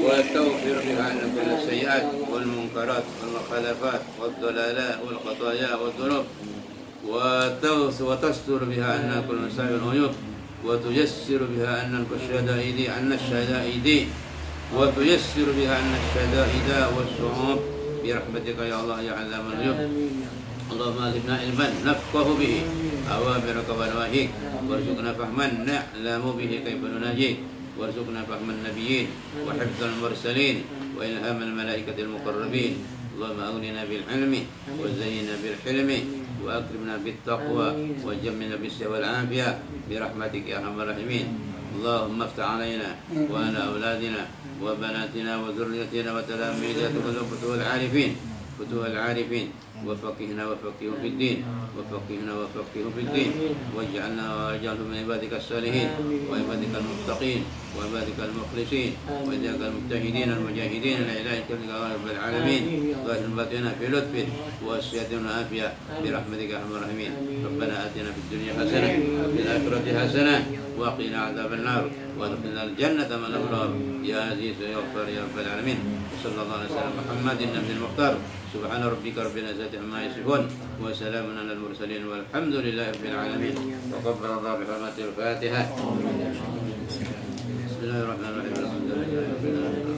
wa tawfir biha anna kullal sayyi'at wal munkarat wal mukhalafat wad dalalat wal khataya wad dhunub wa tastur biha anna kullal sa'il uyub wa tuyassiru biha anna al-shadaidi wa tuyassiru biha anna al-shadaida was-su'ub برحمتك يا الله يا علام الغيوب. اللهم علمنا علما نفقه به أوامرك ونواهيك، وارزقنا فهما نعلم به كيف نناجيك، وارزقنا فهم النبيين وحفظ المرسلين وإلهام الملائكة المقربين. اللهم أغننا بالعلم وزينا بالحلم وأكرمنا بالتقوى وجملنا بالسوء والعافية برحمتك يا أرحم الراحمين. اللهم افتح علينا وعلى أولادنا وبناتنا وذريتنا وتلاميذنا وفتوح العارفين وفقهنا في الدين واجعلنا واجعلهم من عبادك الصالحين وعبادك المتقين وعبادك المخلصين وعبادك المجتهدين المجاهدين لإلهك يا رب العالمين. ظاهر باطنا في لطفك واسعة وعافية برحمتك يا أرحم الراحمين. ربنا آتنا في الدنيا حسنة وفي الآخرة حسنة وقنا عذاب النار وادخلنا الجنة مع الأبرار يا عزيز يا غفار يا رب العالمين. صلى الله عليه وسلم محمد النبي المختار. سبحان ربك رب العزة عما يصفون وسلام على المرسلين والحمد لله رب العالمين. وقبل الله بحرمة الفاتحة. بسم الله الرحمن الرحيم. الحمد لله رب العالمين.